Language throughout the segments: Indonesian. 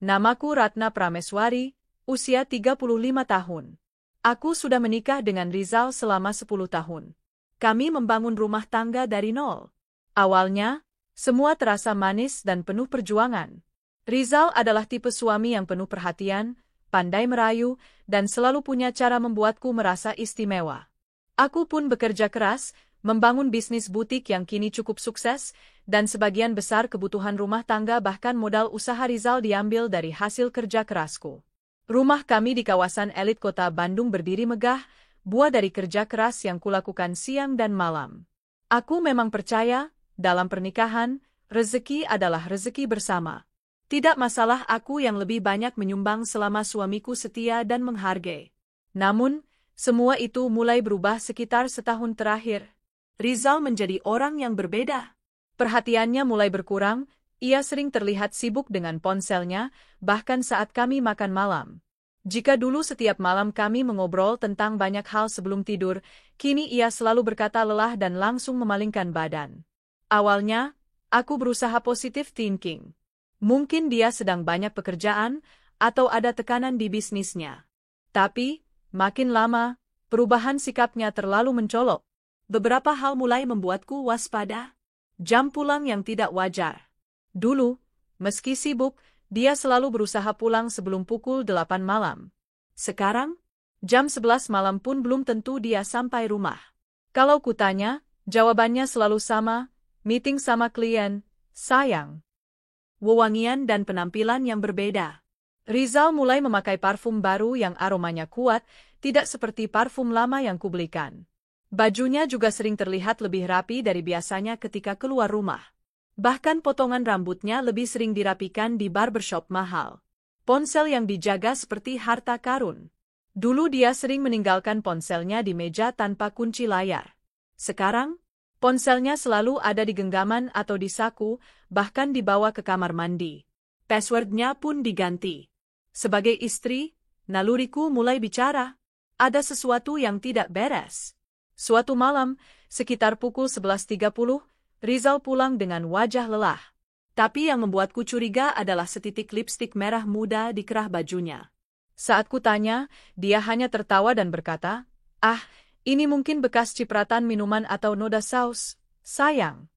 Namaku Ratna Prameswari, usia 35 tahun. Aku sudah menikah dengan Rizal selama 10 tahun. Kami membangun rumah tangga dari nol. Awalnya, semua terasa manis dan penuh perjuangan. Rizal adalah tipe suami yang penuh perhatian, pandai merayu, dan selalu punya cara membuatku merasa istimewa. Aku pun bekerja keras, membangun bisnis butik yang kini cukup sukses, dan sebagian besar kebutuhan rumah tangga bahkan modal usaha Rizal diambil dari hasil kerja kerasku. Rumah kami di kawasan elit kota Bandung berdiri megah, buah dari kerja keras yang kulakukan siang dan malam. Aku memang percaya, dalam pernikahan, rezeki adalah rezeki bersama. Tidak masalah aku yang lebih banyak menyumbang selama suamiku setia dan menghargai. Namun, semua itu mulai berubah sekitar setahun terakhir. Rizal menjadi orang yang berbeda. Perhatiannya mulai berkurang, ia sering terlihat sibuk dengan ponselnya, bahkan saat kami makan malam. Jika dulu setiap malam kami mengobrol tentang banyak hal sebelum tidur, kini ia selalu berkata lelah dan langsung memalingkan badan. Awalnya, aku berusaha positive thinking. Mungkin dia sedang banyak pekerjaan, atau ada tekanan di bisnisnya. Tapi, makin lama, perubahan sikapnya terlalu mencolok. Beberapa hal mulai membuatku waspada. Jam pulang yang tidak wajar. Dulu, meski sibuk, dia selalu berusaha pulang sebelum pukul 8 malam. Sekarang, jam 11 malam pun belum tentu dia sampai rumah. Kalau kutanya, jawabannya selalu sama, meeting sama klien, sayang. Wewangian dan penampilan yang berbeda. Rizal mulai memakai parfum baru yang aromanya kuat, tidak seperti parfum lama yang kubelikan. Bajunya juga sering terlihat lebih rapi dari biasanya ketika keluar rumah. Bahkan potongan rambutnya lebih sering dirapikan di barbershop mahal. Ponsel yang dijaga seperti harta karun. Dulu dia sering meninggalkan ponselnya di meja tanpa kunci layar. Sekarang, ponselnya selalu ada di genggaman atau di saku, bahkan dibawa ke kamar mandi. Passwordnya pun diganti. Sebagai istri, naluriku mulai bicara. Ada sesuatu yang tidak beres. Suatu malam, sekitar pukul 11.30, Rizal pulang dengan wajah lelah. Tapi yang membuatku curiga adalah setitik lipstik merah muda di kerah bajunya. Saat kutanya, dia hanya tertawa dan berkata, "Ah, ini mungkin bekas cipratan minuman atau noda saus, sayang."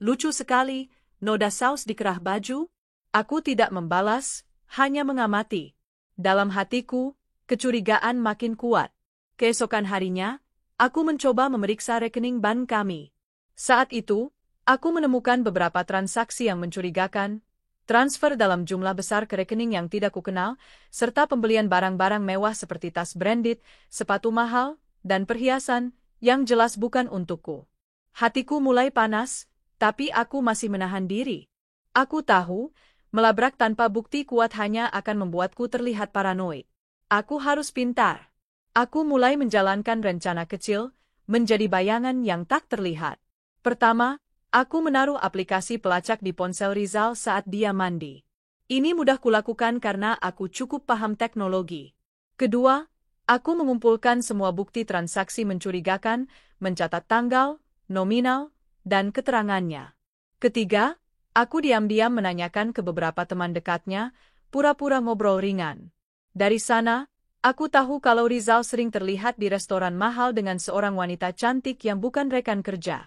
Lucu sekali, noda saus di kerah baju? Aku tidak membalas, hanya mengamati. Dalam hatiku, kecurigaan makin kuat. Keesokan harinya, aku mencoba memeriksa rekening bank kami. Saat itu, aku menemukan beberapa transaksi yang mencurigakan, transfer dalam jumlah besar ke rekening yang tidak kukenal, serta pembelian barang-barang mewah seperti tas branded, sepatu mahal, dan perhiasan yang jelas bukan untukku. Hatiku mulai panas, tapi aku masih menahan diri. Aku tahu, melabrak tanpa bukti kuat hanya akan membuatku terlihat paranoid. Aku harus pintar. Aku mulai menjalankan rencana kecil, menjadi bayangan yang tak terlihat. Pertama, aku menaruh aplikasi pelacak di ponsel Rizal saat dia mandi. Ini mudah kulakukan karena aku cukup paham teknologi. Kedua, aku mengumpulkan semua bukti transaksi mencurigakan, mencatat tanggal, nominal, dan keterangannya. Ketiga, aku diam-diam menanyakan ke beberapa teman dekatnya, pura-pura ngobrol ringan. Dari sana, aku tahu kalau Rizal sering terlihat di restoran mahal dengan seorang wanita cantik yang bukan rekan kerja.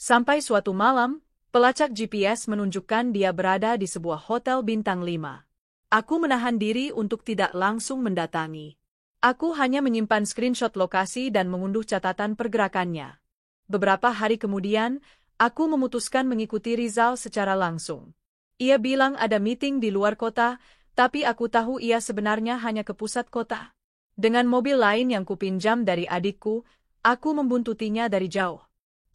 Sampai suatu malam, pelacak GPS menunjukkan dia berada di sebuah hotel bintang 5. Aku menahan diri untuk tidak langsung mendatangi. Aku hanya menyimpan screenshot lokasi dan mengunduh catatan pergerakannya. Beberapa hari kemudian, aku memutuskan mengikuti Rizal secara langsung. Ia bilang ada meeting di luar kota, tapi aku tahu ia sebenarnya hanya ke pusat kota. Dengan mobil lain yang kupinjam dari adikku, aku membuntutinya dari jauh.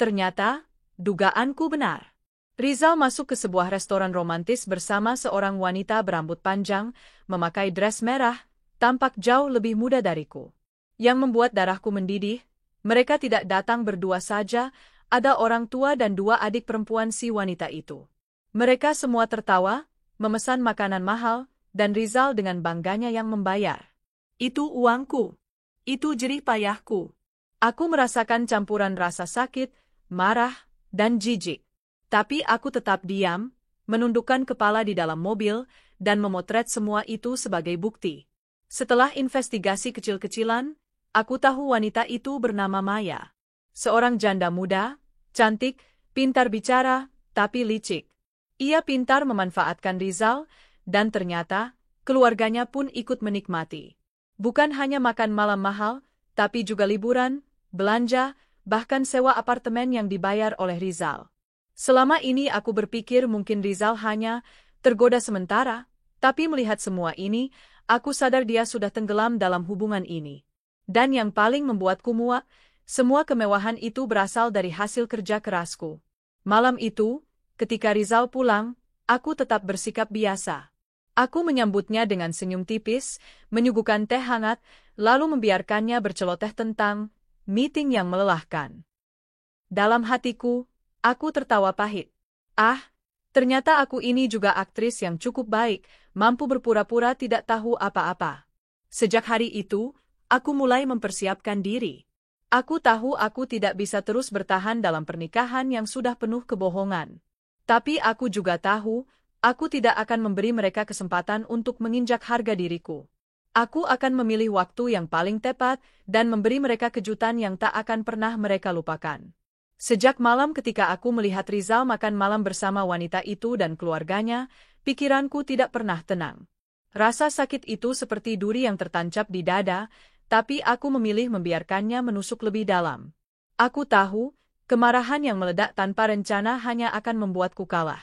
Ternyata, dugaanku benar. Rizal masuk ke sebuah restoran romantis bersama seorang wanita berambut panjang, memakai dress merah, tampak jauh lebih muda dariku. Yang membuat darahku mendidih, mereka tidak datang berdua saja, ada orang tua dan dua adik perempuan si wanita itu. Mereka semua tertawa, memesan makanan mahal, dan Rizal dengan bangganya yang membayar. Itu uangku. Itu jerih payahku. Aku merasakan campuran rasa sakit, marah, dan jijik. Tapi aku tetap diam, menundukkan kepala di dalam mobil, dan memotret semua itu sebagai bukti. Setelah investigasi kecil-kecilan, aku tahu wanita itu bernama Maya. Seorang janda muda, cantik, pintar bicara, tapi licik. Ia pintar memanfaatkan Rizal, dan ternyata, keluarganya pun ikut menikmati. Bukan hanya makan malam mahal, tapi juga liburan, belanja, bahkan sewa apartemen yang dibayar oleh Rizal. Selama ini aku berpikir mungkin Rizal hanya tergoda sementara, tapi melihat semua ini, aku sadar dia sudah tenggelam dalam hubungan ini. Dan yang paling membuatku muak, semua kemewahan itu berasal dari hasil kerja kerasku. Malam itu, ketika Rizal pulang, aku tetap bersikap biasa. Aku menyambutnya dengan senyum tipis, menyuguhkan teh hangat, lalu membiarkannya berceloteh tentang meeting yang melelahkan. Dalam hatiku, aku tertawa pahit. Ternyata aku ini juga aktris yang cukup baik, mampu berpura-pura tidak tahu apa-apa. Sejak hari itu, aku mulai mempersiapkan diri. Aku tahu aku tidak bisa terus bertahan dalam pernikahan yang sudah penuh kebohongan. Tapi aku juga tahu, aku tidak akan memberi mereka kesempatan untuk menginjak harga diriku. Aku akan memilih waktu yang paling tepat dan memberi mereka kejutan yang tak akan pernah mereka lupakan. Sejak malam ketika aku melihat Rizal makan malam bersama wanita itu dan keluarganya, pikiranku tidak pernah tenang. Rasa sakit itu seperti duri yang tertancap di dada, tapi aku memilih membiarkannya menusuk lebih dalam. Aku tahu, kemarahan yang meledak tanpa rencana hanya akan membuatku kalah.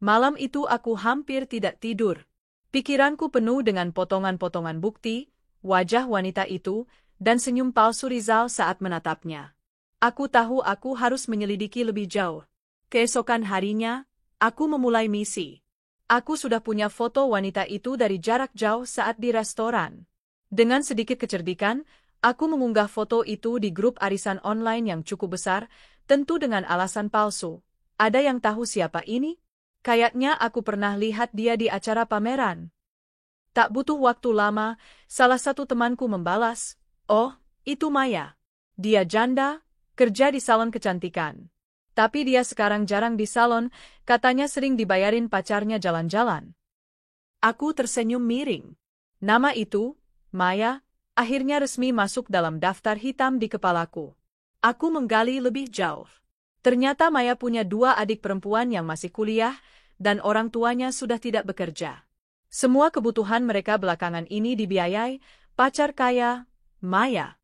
Malam itu aku hampir tidak tidur. Pikiranku penuh dengan potongan-potongan bukti, wajah wanita itu, dan senyum palsu Rizal saat menatapnya. Aku tahu aku harus menyelidiki lebih jauh. Keesokan harinya, aku memulai misi. Aku sudah punya foto wanita itu dari jarak jauh saat di restoran. Dengan sedikit kecerdikan, aku mengunggah foto itu di grup arisan online yang cukup besar, tentu dengan alasan palsu. Ada yang tahu siapa ini? Kayaknya aku pernah lihat dia di acara pameran. Tak butuh waktu lama, salah satu temanku membalas, "Oh, itu Maya. Dia janda, kerja di salon kecantikan. Tapi dia sekarang jarang di salon, katanya sering dibayarin pacarnya jalan-jalan." Aku tersenyum miring. Nama itu, Maya, akhirnya resmi masuk dalam daftar hitam di kepalaku. Aku menggali lebih jauh. Ternyata Maya punya 2 adik perempuan yang masih kuliah, dan orang tuanya sudah tidak bekerja. Semua kebutuhan mereka belakangan ini dibiayai pacar kaya, Maya.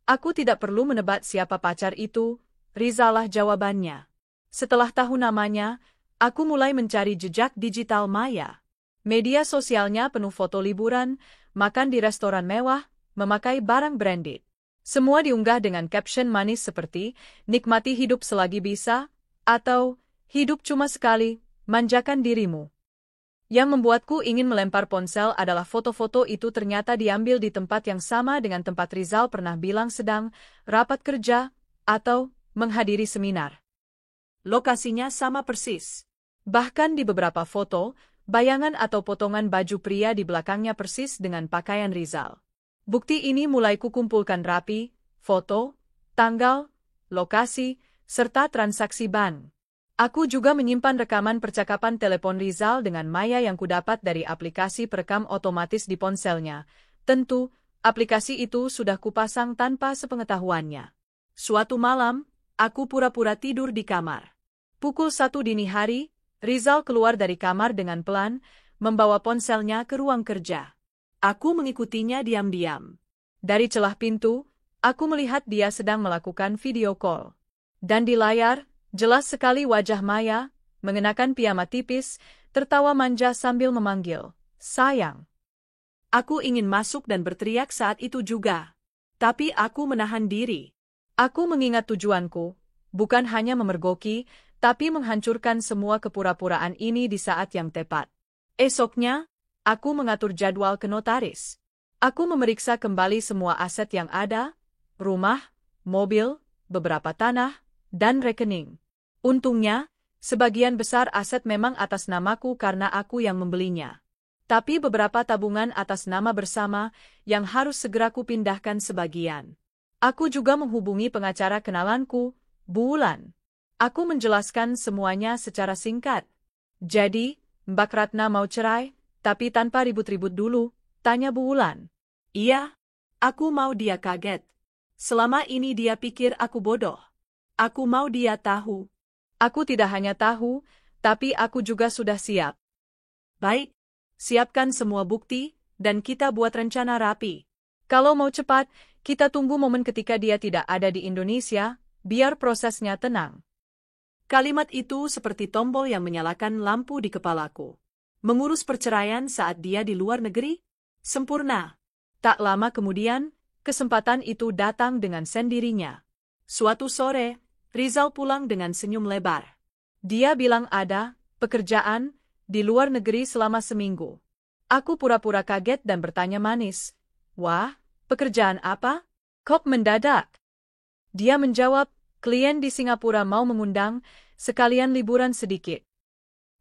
Aku tidak perlu menebak siapa pacar itu, Rizalah jawabannya. Setelah tahu namanya, aku mulai mencari jejak digital Maya. Media sosialnya penuh foto liburan, makan di restoran mewah, memakai barang branded. Semua diunggah dengan caption manis seperti, "Nikmati hidup selagi bisa," atau "Hidup cuma sekali, manjakan dirimu." Yang membuatku ingin melempar ponsel adalah foto-foto itu ternyata diambil di tempat yang sama dengan tempat Rizal pernah bilang sedang rapat kerja atau menghadiri seminar. Lokasinya sama persis. Bahkan di beberapa foto, bayangan atau potongan baju pria di belakangnya persis dengan pakaian Rizal. Bukti ini mulai kukumpulkan rapi, foto, tanggal, lokasi, serta transaksi bank. Aku juga menyimpan rekaman percakapan telepon Rizal dengan Maya yang kudapat dari aplikasi perekam otomatis di ponselnya. Tentu, aplikasi itu sudah kupasang tanpa sepengetahuannya. Suatu malam, aku pura-pura tidur di kamar. Pukul 1 dini hari, Rizal keluar dari kamar dengan pelan, membawa ponselnya ke ruang kerja. Aku mengikutinya diam-diam. Dari celah pintu, aku melihat dia sedang melakukan video call. Dan di layar, jelas sekali wajah Maya, mengenakan piyama tipis, tertawa manja sambil memanggil, "Sayang." Aku ingin masuk dan berteriak saat itu juga. Tapi aku menahan diri. Aku mengingat tujuanku, bukan hanya memergoki, tapi menghancurkan semua kepura-puraan ini di saat yang tepat. Esoknya, aku mengatur jadwal ke notaris. Aku memeriksa kembali semua aset yang ada, rumah, mobil, beberapa tanah, dan rekening. Untungnya, sebagian besar aset memang atas namaku karena aku yang membelinya. Tapi beberapa tabungan atas nama bersama yang harus segera kupindahkan sebagian. Aku juga menghubungi pengacara kenalanku, Bulan. Aku menjelaskan semuanya secara singkat. Jadi, Mbak Ratna mau cerai, tapi tanpa ribut-ribut dulu, tanya Bu Wulan. Iya, aku mau dia kaget. Selama ini dia pikir aku bodoh. Aku mau dia tahu. Aku tidak hanya tahu, tapi aku juga sudah siap. Baik, siapkan semua bukti, dan kita buat rencana rapi. Kalau mau cepat, kita tunggu momen ketika dia tidak ada di Indonesia, biar prosesnya tenang. Kalimat itu seperti tombol yang menyalakan lampu di kepalaku. Mengurus perceraian saat dia di luar negeri? Sempurna. Tak lama kemudian, kesempatan itu datang dengan sendirinya. Suatu sore, Rizal pulang dengan senyum lebar. Dia bilang ada pekerjaan di luar negeri selama seminggu. Aku pura-pura kaget dan bertanya manis. Wah, pekerjaan apa? Kok mendadak? Dia menjawab, klien di Singapura mau mengundang, sekalian liburan sedikit.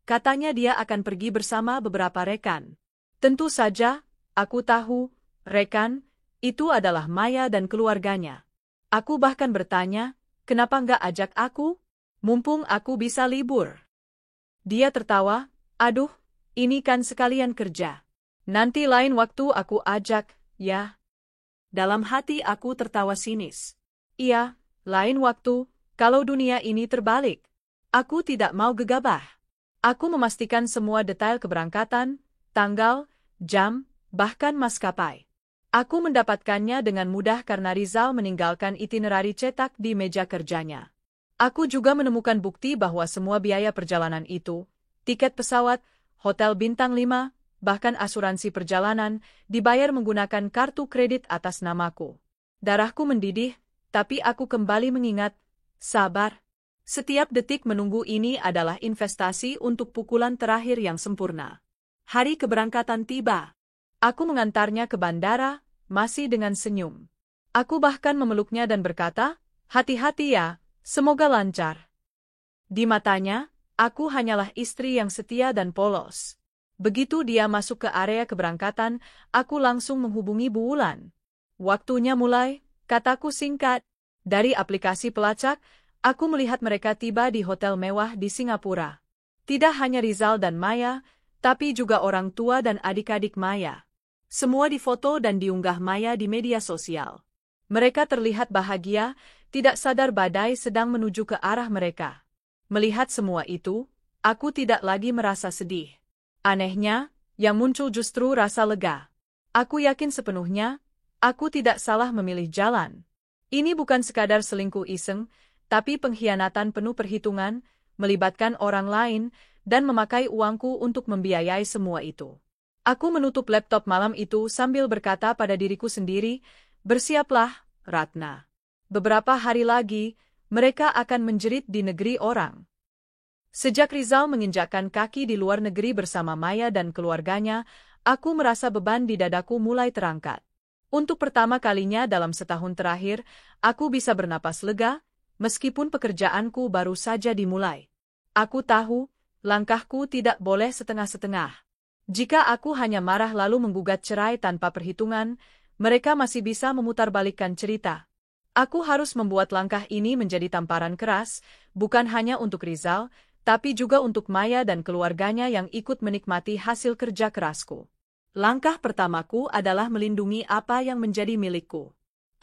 Katanya dia akan pergi bersama beberapa rekan. Tentu saja, aku tahu, rekan, itu adalah Maya dan keluarganya. Aku bahkan bertanya, kenapa nggak ajak aku? Mumpung aku bisa libur. Dia tertawa, aduh, ini kan sekalian kerja. Nanti lain waktu aku ajak, ya. Dalam hati aku tertawa sinis. Iya, lain waktu, kalau dunia ini terbalik. Aku tidak mau gegabah. Aku memastikan semua detail keberangkatan, tanggal, jam, bahkan maskapai. Aku mendapatkannya dengan mudah karena Rizal meninggalkan itinerari cetak di meja kerjanya. Aku juga menemukan bukti bahwa semua biaya perjalanan itu, tiket pesawat, hotel bintang 5, bahkan asuransi perjalanan, dibayar menggunakan kartu kredit atas namaku. Darahku mendidih, tapi aku kembali mengingat, sabar. Setiap detik menunggu ini adalah investasi untuk pukulan terakhir yang sempurna. Hari keberangkatan tiba. Aku mengantarnya ke bandara, masih dengan senyum. Aku bahkan memeluknya dan berkata, hati-hati ya, semoga lancar. Di matanya, aku hanyalah istri yang setia dan polos. Begitu dia masuk ke area keberangkatan, aku langsung menghubungi Bu Wulan. Waktunya mulai, kataku singkat. Dari aplikasi pelacak, aku melihat mereka tiba di hotel mewah di Singapura. Tidak hanya Rizal dan Maya, tapi juga orang tua dan adik-adik Maya. Semua difoto dan diunggah Maya di media sosial. Mereka terlihat bahagia, tidak sadar badai sedang menuju ke arah mereka. Melihat semua itu, aku tidak lagi merasa sedih. Anehnya, yang muncul justru rasa lega. Aku yakin sepenuhnya, aku tidak salah memilih jalan. Ini bukan sekadar selingkuh iseng, tapi pengkhianatan penuh perhitungan, melibatkan orang lain, dan memakai uangku untuk membiayai semua itu. Aku menutup laptop malam itu sambil berkata pada diriku sendiri, bersiaplah, Ratna. Beberapa hari lagi, mereka akan menjerit di negeri orang. Sejak Rizal menginjakkan kaki di luar negeri bersama Maya dan keluarganya, aku merasa beban di dadaku mulai terangkat. Untuk pertama kalinya dalam setahun terakhir, aku bisa bernapas lega, meskipun pekerjaanku baru saja dimulai. Aku tahu, langkahku tidak boleh setengah-setengah. Jika aku hanya marah lalu menggugat cerai tanpa perhitungan, mereka masih bisa memutarbalikkan cerita. Aku harus membuat langkah ini menjadi tamparan keras, bukan hanya untuk Rizal, tapi juga untuk Maya dan keluarganya yang ikut menikmati hasil kerja kerasku. Langkah pertamaku adalah melindungi apa yang menjadi milikku.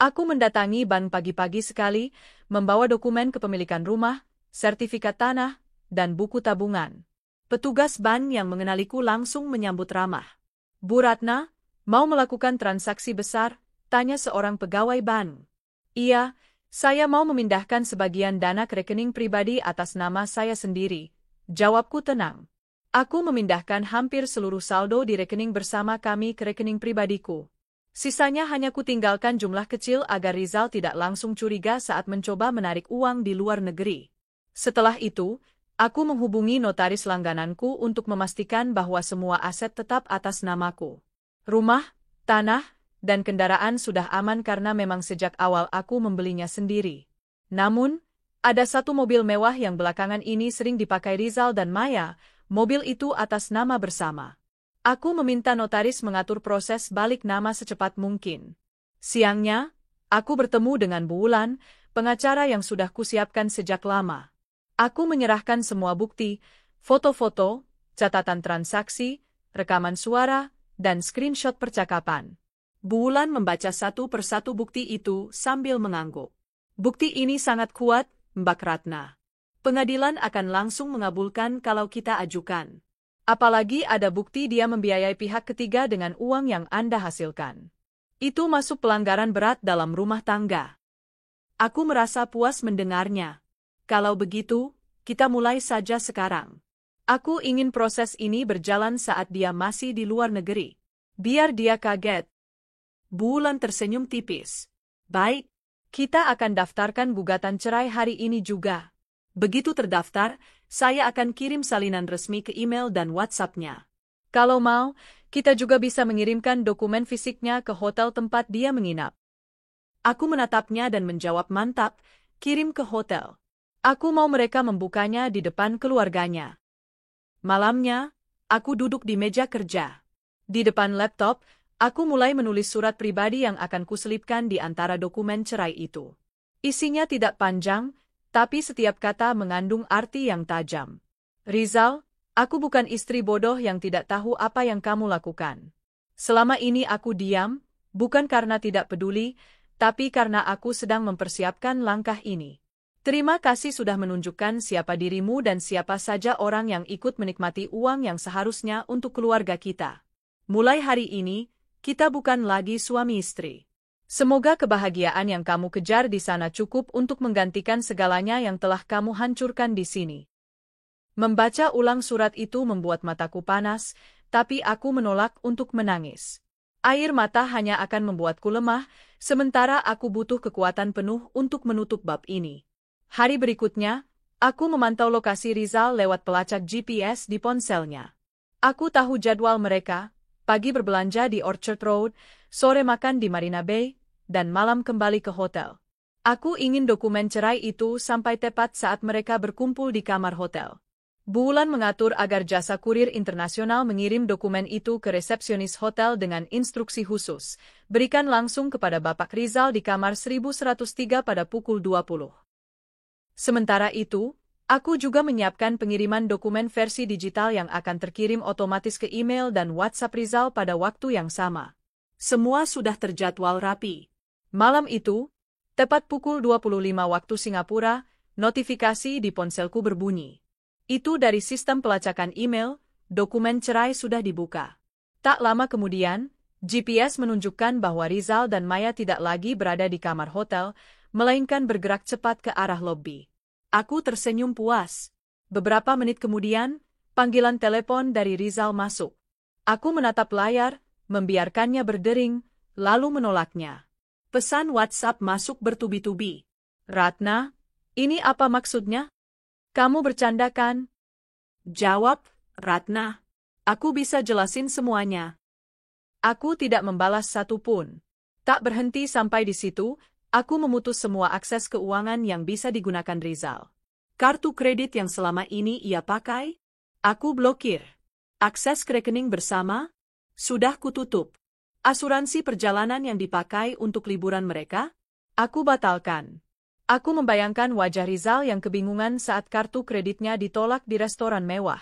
Aku mendatangi bank pagi-pagi sekali, membawa dokumen kepemilikan rumah, sertifikat tanah, dan buku tabungan. Petugas bank yang mengenaliku langsung menyambut ramah. Bu Ratna, mau melakukan transaksi besar? Tanya seorang pegawai bank. Iya, saya mau memindahkan sebagian dana ke rekening pribadi atas nama saya sendiri. Jawabku tenang. Aku memindahkan hampir seluruh saldo di rekening bersama kami ke rekening pribadiku. Sisanya hanya kutinggalkan jumlah kecil agar Rizal tidak langsung curiga saat mencoba menarik uang di luar negeri. Setelah itu, aku menghubungi notaris langgananku untuk memastikan bahwa semua aset tetap atas namaku. Rumah, tanah, dan kendaraan sudah aman karena memang sejak awal aku membelinya sendiri. Namun, ada satu mobil mewah yang belakangan ini sering dipakai Rizal dan Maya, mobil itu atas nama bersama. Aku meminta notaris mengatur proses balik nama secepat mungkin. Siangnya, aku bertemu dengan Bu Wulan, pengacara yang sudah kusiapkan sejak lama. Aku menyerahkan semua bukti, foto-foto, catatan transaksi, rekaman suara, dan screenshot percakapan. Bulan membaca satu persatu bukti itu sambil mengangguk. Bukti ini sangat kuat, Mbak Ratna. Pengadilan akan langsung mengabulkan kalau kita ajukan. Apalagi ada bukti dia membiayai pihak ketiga dengan uang yang Anda hasilkan. Itu masuk pelanggaran berat dalam rumah tangga. Aku merasa puas mendengarnya. Kalau begitu, kita mulai saja sekarang. Aku ingin proses ini berjalan saat dia masih di luar negeri. Biar dia kaget. Bulan tersenyum tipis. Baik, kita akan daftarkan gugatan cerai hari ini juga. Begitu terdaftar, saya akan kirim salinan resmi ke email dan WhatsApp-nya. Kalau mau, kita juga bisa mengirimkan dokumen fisiknya ke hotel tempat dia menginap. Aku menatapnya dan menjawab mantap, kirim ke hotel. Aku mau mereka membukanya di depan keluarganya. Malamnya, aku duduk di meja kerja. Di depan laptop, aku mulai menulis surat pribadi yang akan kuselipkan di antara dokumen cerai itu. Isinya tidak panjang, tapi setiap kata mengandung arti yang tajam. Rizal, aku bukan istri bodoh yang tidak tahu apa yang kamu lakukan. Selama ini aku diam, bukan karena tidak peduli, tapi karena aku sedang mempersiapkan langkah ini. Terima kasih sudah menunjukkan siapa dirimu dan siapa saja orang yang ikut menikmati uang yang seharusnya untuk keluarga kita. Mulai hari ini, kita bukan lagi suami istri. Semoga kebahagiaan yang kamu kejar di sana cukup untuk menggantikan segalanya yang telah kamu hancurkan di sini. Membaca ulang surat itu membuat mataku panas, tapi aku menolak untuk menangis. Air mata hanya akan membuatku lemah, sementara aku butuh kekuatan penuh untuk menutup bab ini. Hari berikutnya, aku memantau lokasi Rizal lewat pelacak GPS di ponselnya. Aku tahu jadwal mereka, pagi berbelanja di Orchard Road, sore makan di Marina Bay, dan malam kembali ke hotel. Aku ingin dokumen cerai itu sampai tepat saat mereka berkumpul di kamar hotel. Bulan mengatur agar jasa kurir internasional mengirim dokumen itu ke resepsionis hotel dengan instruksi khusus. Berikan langsung kepada Bapak Rizal di kamar 1103 pada pukul 20. Sementara itu, aku juga menyiapkan pengiriman dokumen versi digital yang akan terkirim otomatis ke email dan WhatsApp Rizal pada waktu yang sama. Semua sudah terjadwal rapi. Malam itu, tepat pukul 25 waktu Singapura, notifikasi di ponselku berbunyi. Itu dari sistem pelacakan email, dokumen cerai sudah dibuka. Tak lama kemudian, GPS menunjukkan bahwa Rizal dan Maya tidak lagi berada di kamar hotel, melainkan bergerak cepat ke arah lobi. Aku tersenyum puas. Beberapa menit kemudian, panggilan telepon dari Rizal masuk. Aku menatap layar, membiarkannya berdering, lalu menolaknya. Pesan WhatsApp masuk bertubi-tubi. Ratna, ini apa maksudnya? Kamu bercanda kan? Jawab, Ratna. Aku bisa jelasin semuanya. Aku tidak membalas satupun. Tak berhenti sampai di situ, aku memutus semua akses keuangan yang bisa digunakan Rizal. Kartu kredit yang selama ini ia pakai, aku blokir. Akses ke rekening bersama, sudah kututup. Asuransi perjalanan yang dipakai untuk liburan mereka, aku batalkan. Aku membayangkan wajah Rizal yang kebingungan saat kartu kreditnya ditolak di restoran mewah.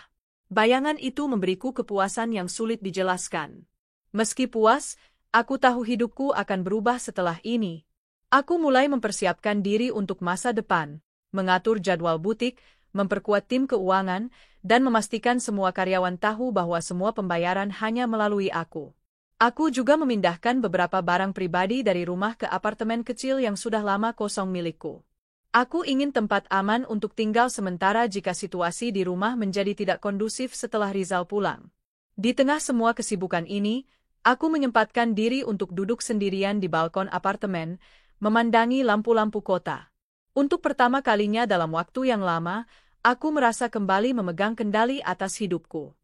Bayangan itu memberiku kepuasan yang sulit dijelaskan. Meski puas, aku tahu hidupku akan berubah setelah ini. Aku mulai mempersiapkan diri untuk masa depan, mengatur jadwal butik, memperkuat tim keuangan, dan memastikan semua karyawan tahu bahwa semua pembayaran hanya melalui aku. Aku juga memindahkan beberapa barang pribadi dari rumah ke apartemen kecil yang sudah lama kosong milikku. Aku ingin tempat aman untuk tinggal sementara jika situasi di rumah menjadi tidak kondusif setelah Rizal pulang. Di tengah semua kesibukan ini, aku menyempatkan diri untuk duduk sendirian di balkon apartemen, memandangi lampu-lampu kota. Untuk pertama kalinya dalam waktu yang lama, aku merasa kembali memegang kendali atas hidupku.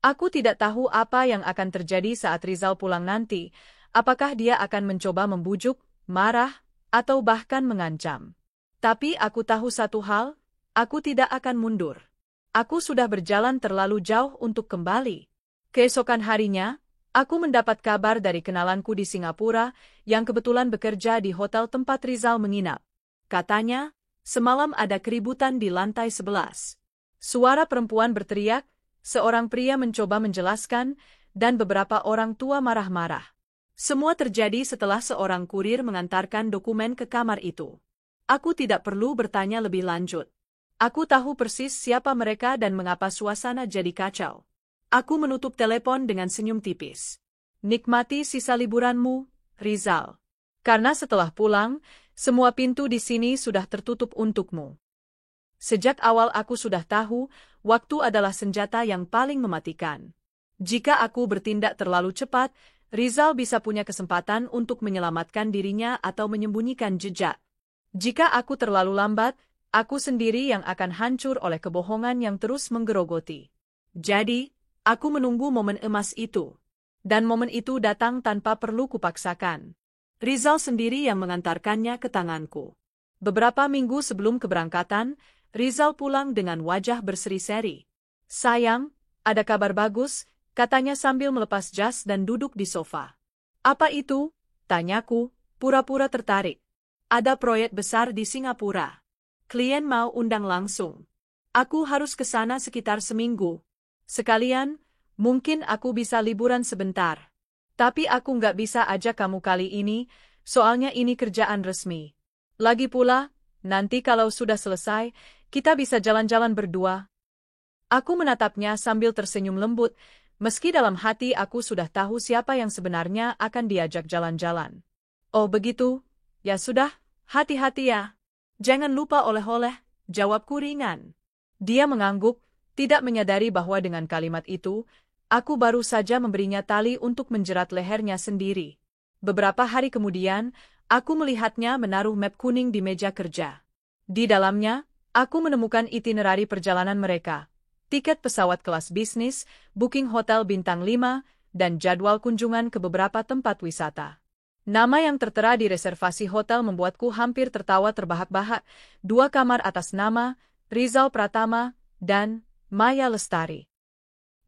Aku tidak tahu apa yang akan terjadi saat Rizal pulang nanti, apakah dia akan mencoba membujuk, marah, atau bahkan mengancam. Tapi aku tahu satu hal, aku tidak akan mundur. Aku sudah berjalan terlalu jauh untuk kembali. Keesokan harinya, aku mendapat kabar dari kenalanku di Singapura yang kebetulan bekerja di hotel tempat Rizal menginap. Katanya, semalam ada keributan di lantai 11. Suara perempuan berteriak, Seorang pria mencoba menjelaskan, dan beberapa orang tua marah-marah. Semua terjadi setelah seorang kurir mengantarkan dokumen ke kamar itu. Aku tidak perlu bertanya lebih lanjut. Aku tahu persis siapa mereka dan mengapa suasana jadi kacau. Aku menutup telepon dengan senyum tipis. Nikmati sisa liburanmu, Rizal. Karena setelah pulang, semua pintu di sini sudah tertutup untukmu. Sejak awal aku sudah tahu, waktu adalah senjata yang paling mematikan. Jika aku bertindak terlalu cepat, Rizal bisa punya kesempatan untuk menyelamatkan dirinya atau menyembunyikan jejak. Jika aku terlalu lambat, aku sendiri yang akan hancur oleh kebohongan yang terus menggerogoti. Jadi, aku menunggu momen emas itu. Dan momen itu datang tanpa perlu kupaksakan. Rizal sendiri yang mengantarkannya ke tanganku. Beberapa minggu sebelum keberangkatan, Rizal pulang dengan wajah berseri-seri. "Sayang, ada kabar bagus," katanya sambil melepas jas dan duduk di sofa. "Apa itu?" tanyaku, pura-pura tertarik. "Ada proyek besar di Singapura. Klien mau undang langsung. Aku harus ke sana sekitar seminggu. Sekalian, mungkin aku bisa liburan sebentar. Tapi aku nggak bisa ajak kamu kali ini, soalnya ini kerjaan resmi. Lagi pula, nanti kalau sudah selesai, kita bisa jalan-jalan berdua." Aku menatapnya sambil tersenyum lembut, meski dalam hati aku sudah tahu siapa yang sebenarnya akan diajak jalan-jalan. "Oh begitu? Ya sudah, hati-hati ya. Jangan lupa oleh-oleh," jawabku ringan. Dia mengangguk, tidak menyadari bahwa dengan kalimat itu, aku baru saja memberinya tali untuk menjerat lehernya sendiri. Beberapa hari kemudian, aku melihatnya menaruh map kuning di meja kerja. Di dalamnya, aku menemukan itinerari perjalanan mereka. Tiket pesawat kelas bisnis, booking hotel bintang 5, dan jadwal kunjungan ke beberapa tempat wisata. Nama yang tertera di reservasi hotel membuatku hampir tertawa terbahak-bahak. 2 kamar atas nama Rizal Pratama dan Maya Lestari.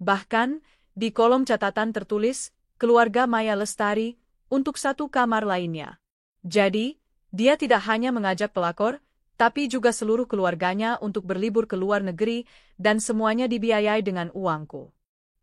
Bahkan, di kolom catatan tertulis, keluarga Maya Lestari, untuk 1 kamar lainnya. Jadi, dia tidak hanya mengajak pelakor, tapi juga seluruh keluarganya untuk berlibur ke luar negeri, dan semuanya dibiayai dengan uangku.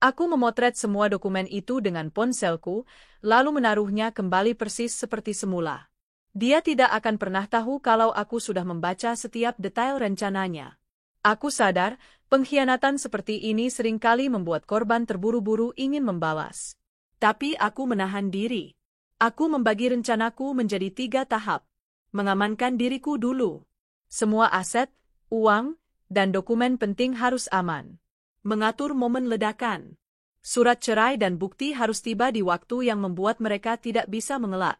Aku memotret semua dokumen itu dengan ponselku, lalu menaruhnya kembali persis seperti semula. Dia tidak akan pernah tahu kalau aku sudah membaca setiap detail rencananya. Aku sadar, pengkhianatan seperti ini seringkali membuat korban terburu-buru ingin membalas. Tapi aku menahan diri. Aku membagi rencanaku menjadi 3 tahap. Mengamankan diriku dulu. Semua aset, uang, dan dokumen penting harus aman. Mengatur momen ledakan. Surat cerai dan bukti harus tiba di waktu yang membuat mereka tidak bisa mengelak.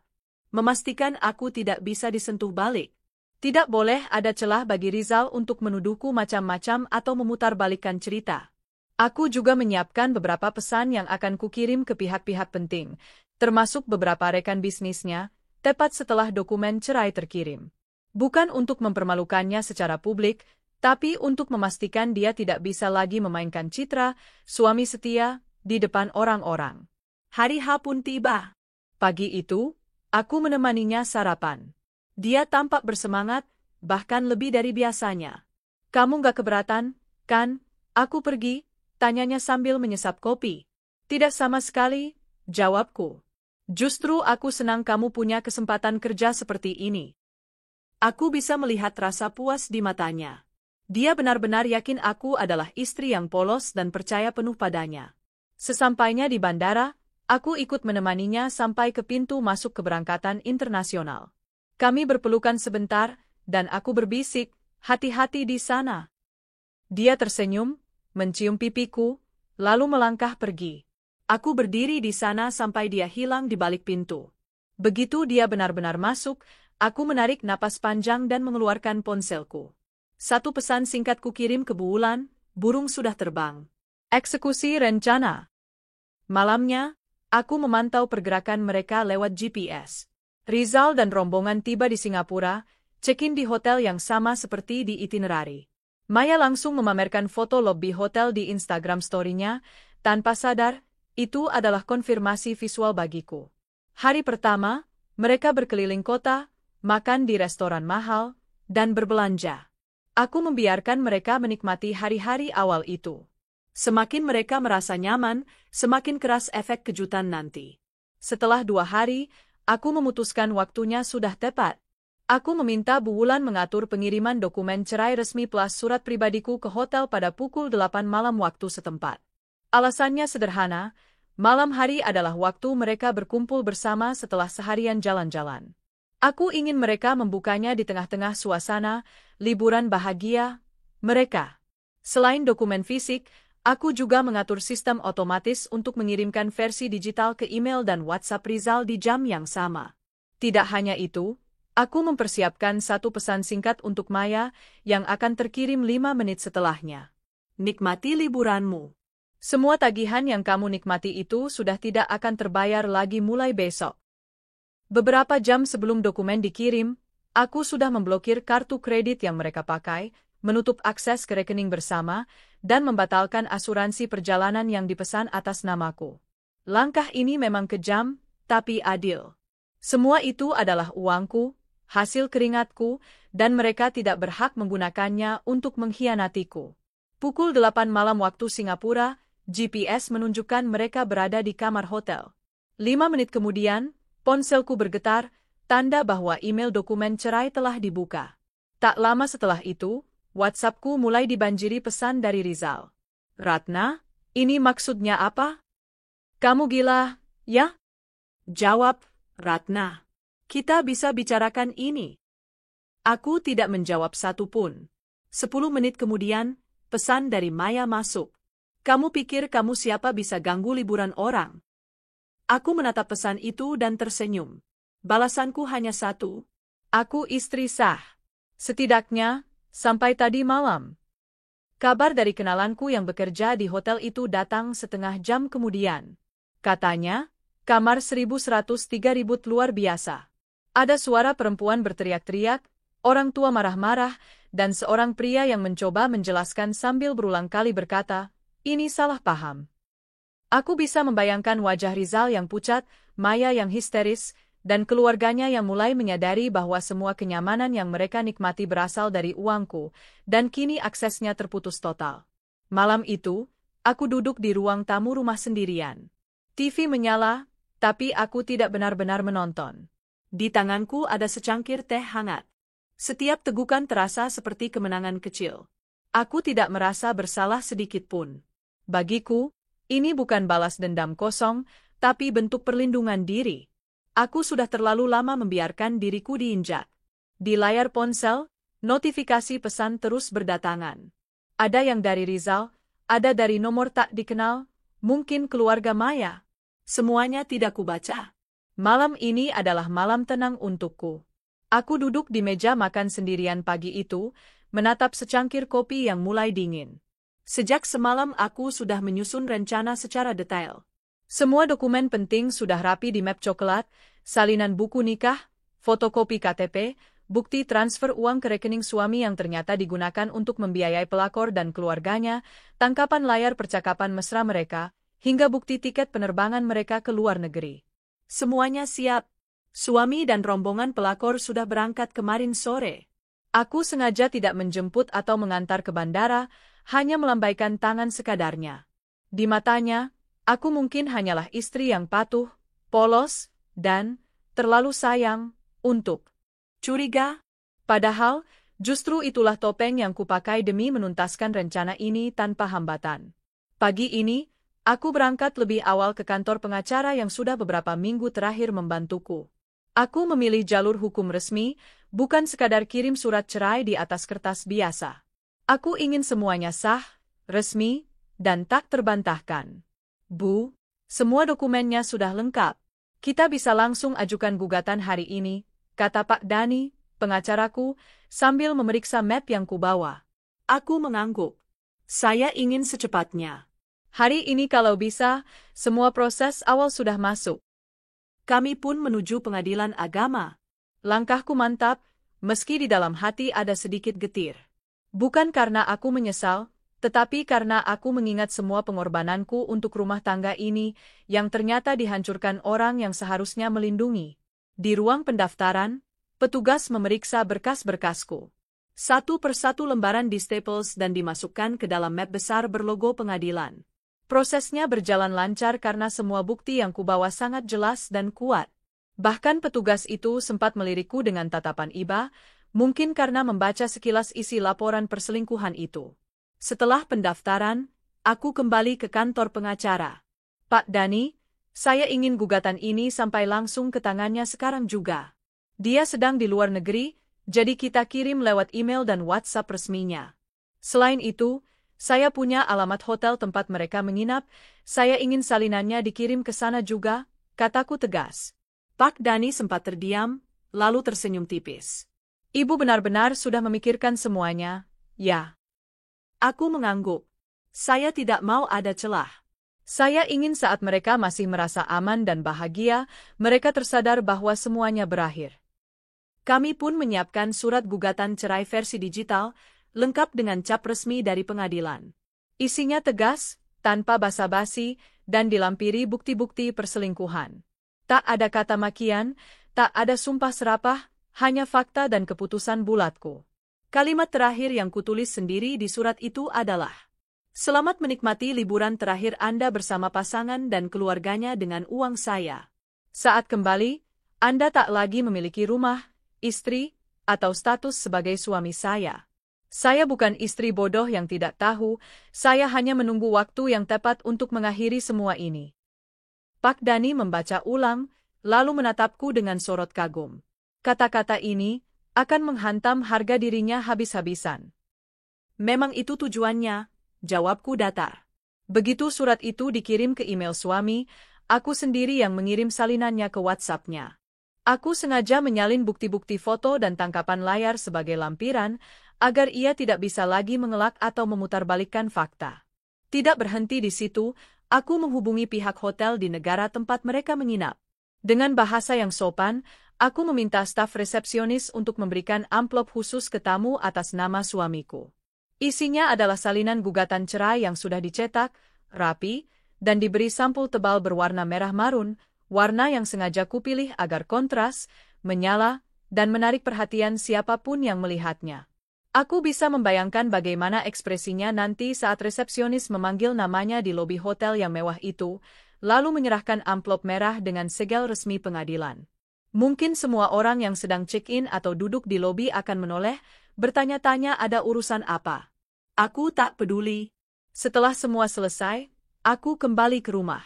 Memastikan aku tidak bisa disentuh balik. Tidak boleh ada celah bagi Rizal untuk menuduhku macam-macam atau memutarbalikkan cerita. Aku juga menyiapkan beberapa pesan yang akan kukirim ke pihak-pihak penting, termasuk beberapa rekan bisnisnya, tepat setelah dokumen cerai terkirim. Bukan untuk mempermalukannya secara publik, tapi untuk memastikan dia tidak bisa lagi memainkan citra suami setia di depan orang-orang. Hari H pun tiba. Pagi itu, aku menemaninya sarapan. Dia tampak bersemangat, bahkan lebih dari biasanya. "Kamu gak keberatan, kan? Aku pergi?" tanyanya sambil menyesap kopi. "Tidak sama sekali," jawabku. "Justru aku senang kamu punya kesempatan kerja seperti ini." Aku bisa melihat rasa puas di matanya. Dia benar-benar yakin aku adalah istri yang polos dan percaya penuh padanya. Sesampainya di bandara, aku ikut menemaninya sampai ke pintu masuk keberangkatan internasional. Kami berpelukan sebentar, dan aku berbisik, "Hati-hati di sana." Dia tersenyum, mencium pipiku, lalu melangkah pergi. Aku berdiri di sana sampai dia hilang di balik pintu. Begitu dia benar-benar masuk, aku menarik napas panjang dan mengeluarkan ponselku. 1 pesan singkat kukirim ke Buulan, burung sudah terbang. Eksekusi rencana. Malamnya, aku memantau pergerakan mereka lewat GPS. Rizal dan rombongan tiba di Singapura, check-in di hotel yang sama seperti di itinerari. Maya langsung memamerkan foto lobi hotel di Instagram story-nya, tanpa sadar, itu adalah konfirmasi visual bagiku. Hari pertama, mereka berkeliling kota, makan di restoran mahal, dan berbelanja. Aku membiarkan mereka menikmati hari-hari awal itu. Semakin mereka merasa nyaman, semakin keras efek kejutan nanti. Setelah 2 hari, aku memutuskan waktunya sudah tepat. Aku meminta Bu Wulan mengatur pengiriman dokumen cerai resmi plus surat pribadiku ke hotel pada pukul 8 malam waktu setempat. Alasannya sederhana, malam hari adalah waktu mereka berkumpul bersama setelah seharian jalan-jalan. Aku ingin mereka membukanya di tengah-tengah suasana liburan bahagia mereka. Selain dokumen fisik, aku juga mengatur sistem otomatis untuk mengirimkan versi digital ke email dan WhatsApp Rizal di jam yang sama. Tidak hanya itu, aku mempersiapkan satu pesan singkat untuk Maya yang akan terkirim 5 menit setelahnya. Nikmati liburanmu. Semua tagihan yang kamu nikmati itu sudah tidak akan terbayar lagi mulai besok. Beberapa jam sebelum dokumen dikirim, aku sudah memblokir kartu kredit yang mereka pakai, menutup akses ke rekening bersama, dan membatalkan asuransi perjalanan yang dipesan atas namaku. Langkah ini memang kejam, tapi adil. Semua itu adalah uangku, hasil keringatku, dan mereka tidak berhak menggunakannya untuk mengkhianatiku. Pukul 8 malam waktu Singapura, GPS menunjukkan mereka berada di kamar hotel. 5 menit kemudian, ponselku bergetar, tanda bahwa email dokumen cerai telah dibuka. Tak lama setelah itu, WhatsAppku mulai dibanjiri pesan dari Rizal. Ratna, ini maksudnya apa? Kamu gila, ya? Jawab, Ratna. Kita bisa bicarakan ini. Aku tidak menjawab satu pun. 10 menit kemudian, pesan dari Maya masuk. Kamu pikir kamu siapa bisa ganggu liburan orang? Aku menatap pesan itu dan tersenyum. Balasanku hanya satu. Aku istri sah. Setidaknya, sampai tadi malam. Kabar dari kenalanku yang bekerja di hotel itu datang setengah jam kemudian. Katanya, kamar 1103 ribut luar biasa. Ada suara perempuan berteriak-teriak, orang tua marah-marah, dan seorang pria yang mencoba menjelaskan sambil berulang kali berkata, ini salah paham. Aku bisa membayangkan wajah Rizal yang pucat, Maya yang histeris, dan keluarganya yang mulai menyadari bahwa semua kenyamanan yang mereka nikmati berasal dari uangku, dan kini aksesnya terputus total. Malam itu, aku duduk di ruang tamu rumah sendirian. TV menyala, tapi aku tidak benar-benar menonton. Di tanganku ada secangkir teh hangat. Setiap tegukan terasa seperti kemenangan kecil. Aku tidak merasa bersalah sedikit pun. Bagiku, ini bukan balas dendam kosong, tapi bentuk perlindungan diri. Aku sudah terlalu lama membiarkan diriku diinjak. Di layar ponsel, notifikasi pesan terus berdatangan. Ada yang dari Rizal, ada dari nomor tak dikenal, mungkin keluarga Maya. Semuanya tidak kubaca. Malam ini adalah malam tenang untukku. Aku duduk di meja makan sendirian pagi itu, menatap secangkir kopi yang mulai dingin. Sejak semalam aku sudah menyusun rencana secara detail. Semua dokumen penting sudah rapi di map coklat, salinan buku nikah, fotokopi KTP, bukti transfer uang ke rekening suami yang ternyata digunakan untuk membiayai pelakor dan keluarganya, tangkapan layar percakapan mesra mereka, hingga bukti tiket penerbangan mereka ke luar negeri. Semuanya siap. Suami dan rombongan pelakor sudah berangkat kemarin sore. Aku sengaja tidak menjemput atau mengantar ke bandara, hanya melambaikan tangan sekadarnya. Di matanya, aku mungkin hanyalah istri yang patuh, polos, dan terlalu sayang untuk curiga. Padahal, justru itulah topeng yang kupakai demi menuntaskan rencana ini tanpa hambatan. Pagi ini, aku berangkat lebih awal ke kantor pengacara yang sudah beberapa minggu terakhir membantuku. Aku memilih jalur hukum resmi, bukan sekadar kirim surat cerai di atas kertas biasa. Aku ingin semuanya sah, resmi, dan tak terbantahkan. Bu, semua dokumennya sudah lengkap. Kita bisa langsung ajukan gugatan hari ini, kata Pak Dani, pengacaraku, sambil memeriksa map yang kubawa. Aku mengangguk. Saya ingin secepatnya. Hari ini kalau bisa, semua proses awal sudah masuk. Kami pun menuju pengadilan agama. Langkahku mantap, meski di dalam hati ada sedikit getir. Bukan karena aku menyesal, tetapi karena aku mengingat semua pengorbananku untuk rumah tangga ini, yang ternyata dihancurkan orang yang seharusnya melindungi. Di ruang pendaftaran, petugas memeriksa berkas-berkasku. Satu persatu lembaran di staples dan dimasukkan ke dalam map besar berlogo pengadilan. Prosesnya berjalan lancar karena semua bukti yang kubawa sangat jelas dan kuat. Bahkan petugas itu sempat melirikku dengan tatapan iba, mungkin karena membaca sekilas isi laporan perselingkuhan itu. Setelah pendaftaran, aku kembali ke kantor pengacara. Pak Dani, saya ingin gugatan ini sampai langsung ke tangannya sekarang juga. Dia sedang di luar negeri, jadi kita kirim lewat email dan WhatsApp resminya. Selain itu, saya punya alamat hotel tempat mereka menginap, saya ingin salinannya dikirim ke sana juga, kataku tegas. Pak Dani sempat terdiam, lalu tersenyum tipis. Ibu benar-benar sudah memikirkan semuanya, ya. Aku mengangguk. Saya tidak mau ada celah. Saya ingin saat mereka masih merasa aman dan bahagia, mereka tersadar bahwa semuanya berakhir. Kami pun menyiapkan surat gugatan cerai versi digital, lengkap dengan cap resmi dari pengadilan. Isinya tegas, tanpa basa-basi, dan dilampiri bukti-bukti perselingkuhan. Tak ada kata makian, tak ada sumpah serapah, hanya fakta dan keputusan bulatku. Kalimat terakhir yang kutulis sendiri di surat itu adalah, "Selamat menikmati liburan terakhir Anda bersama pasangan dan keluarganya dengan uang saya. Saat kembali, Anda tak lagi memiliki rumah, istri, atau status sebagai suami saya. Saya bukan istri bodoh yang tidak tahu, saya hanya menunggu waktu yang tepat untuk mengakhiri semua ini." Pak Dani membaca ulang, lalu menatapku dengan sorot kagum. Kata-kata ini akan menghantam harga dirinya habis-habisan. Memang itu tujuannya, jawabku datar. Begitu surat itu dikirim ke email suami, aku sendiri yang mengirim salinannya ke WhatsApp-nya. Aku sengaja menyalin bukti-bukti foto dan tangkapan layar sebagai lampiran, agar ia tidak bisa lagi mengelak atau memutarbalikkan fakta. Tidak berhenti di situ, aku menghubungi pihak hotel di negara tempat mereka menginap. Dengan bahasa yang sopan, aku meminta staf resepsionis untuk memberikan amplop khusus ke tamu atas nama suamiku. Isinya adalah salinan gugatan cerai yang sudah dicetak, rapi, dan diberi sampul tebal berwarna merah marun, warna yang sengaja kupilih agar kontras, menyala, dan menarik perhatian siapapun yang melihatnya. Aku bisa membayangkan bagaimana ekspresinya nanti saat resepsionis memanggil namanya di lobi hotel yang mewah itu, lalu menyerahkan amplop merah dengan segel resmi pengadilan. Mungkin semua orang yang sedang check-in atau duduk di lobi akan menoleh, bertanya-tanya ada urusan apa. Aku tak peduli. Setelah semua selesai, aku kembali ke rumah.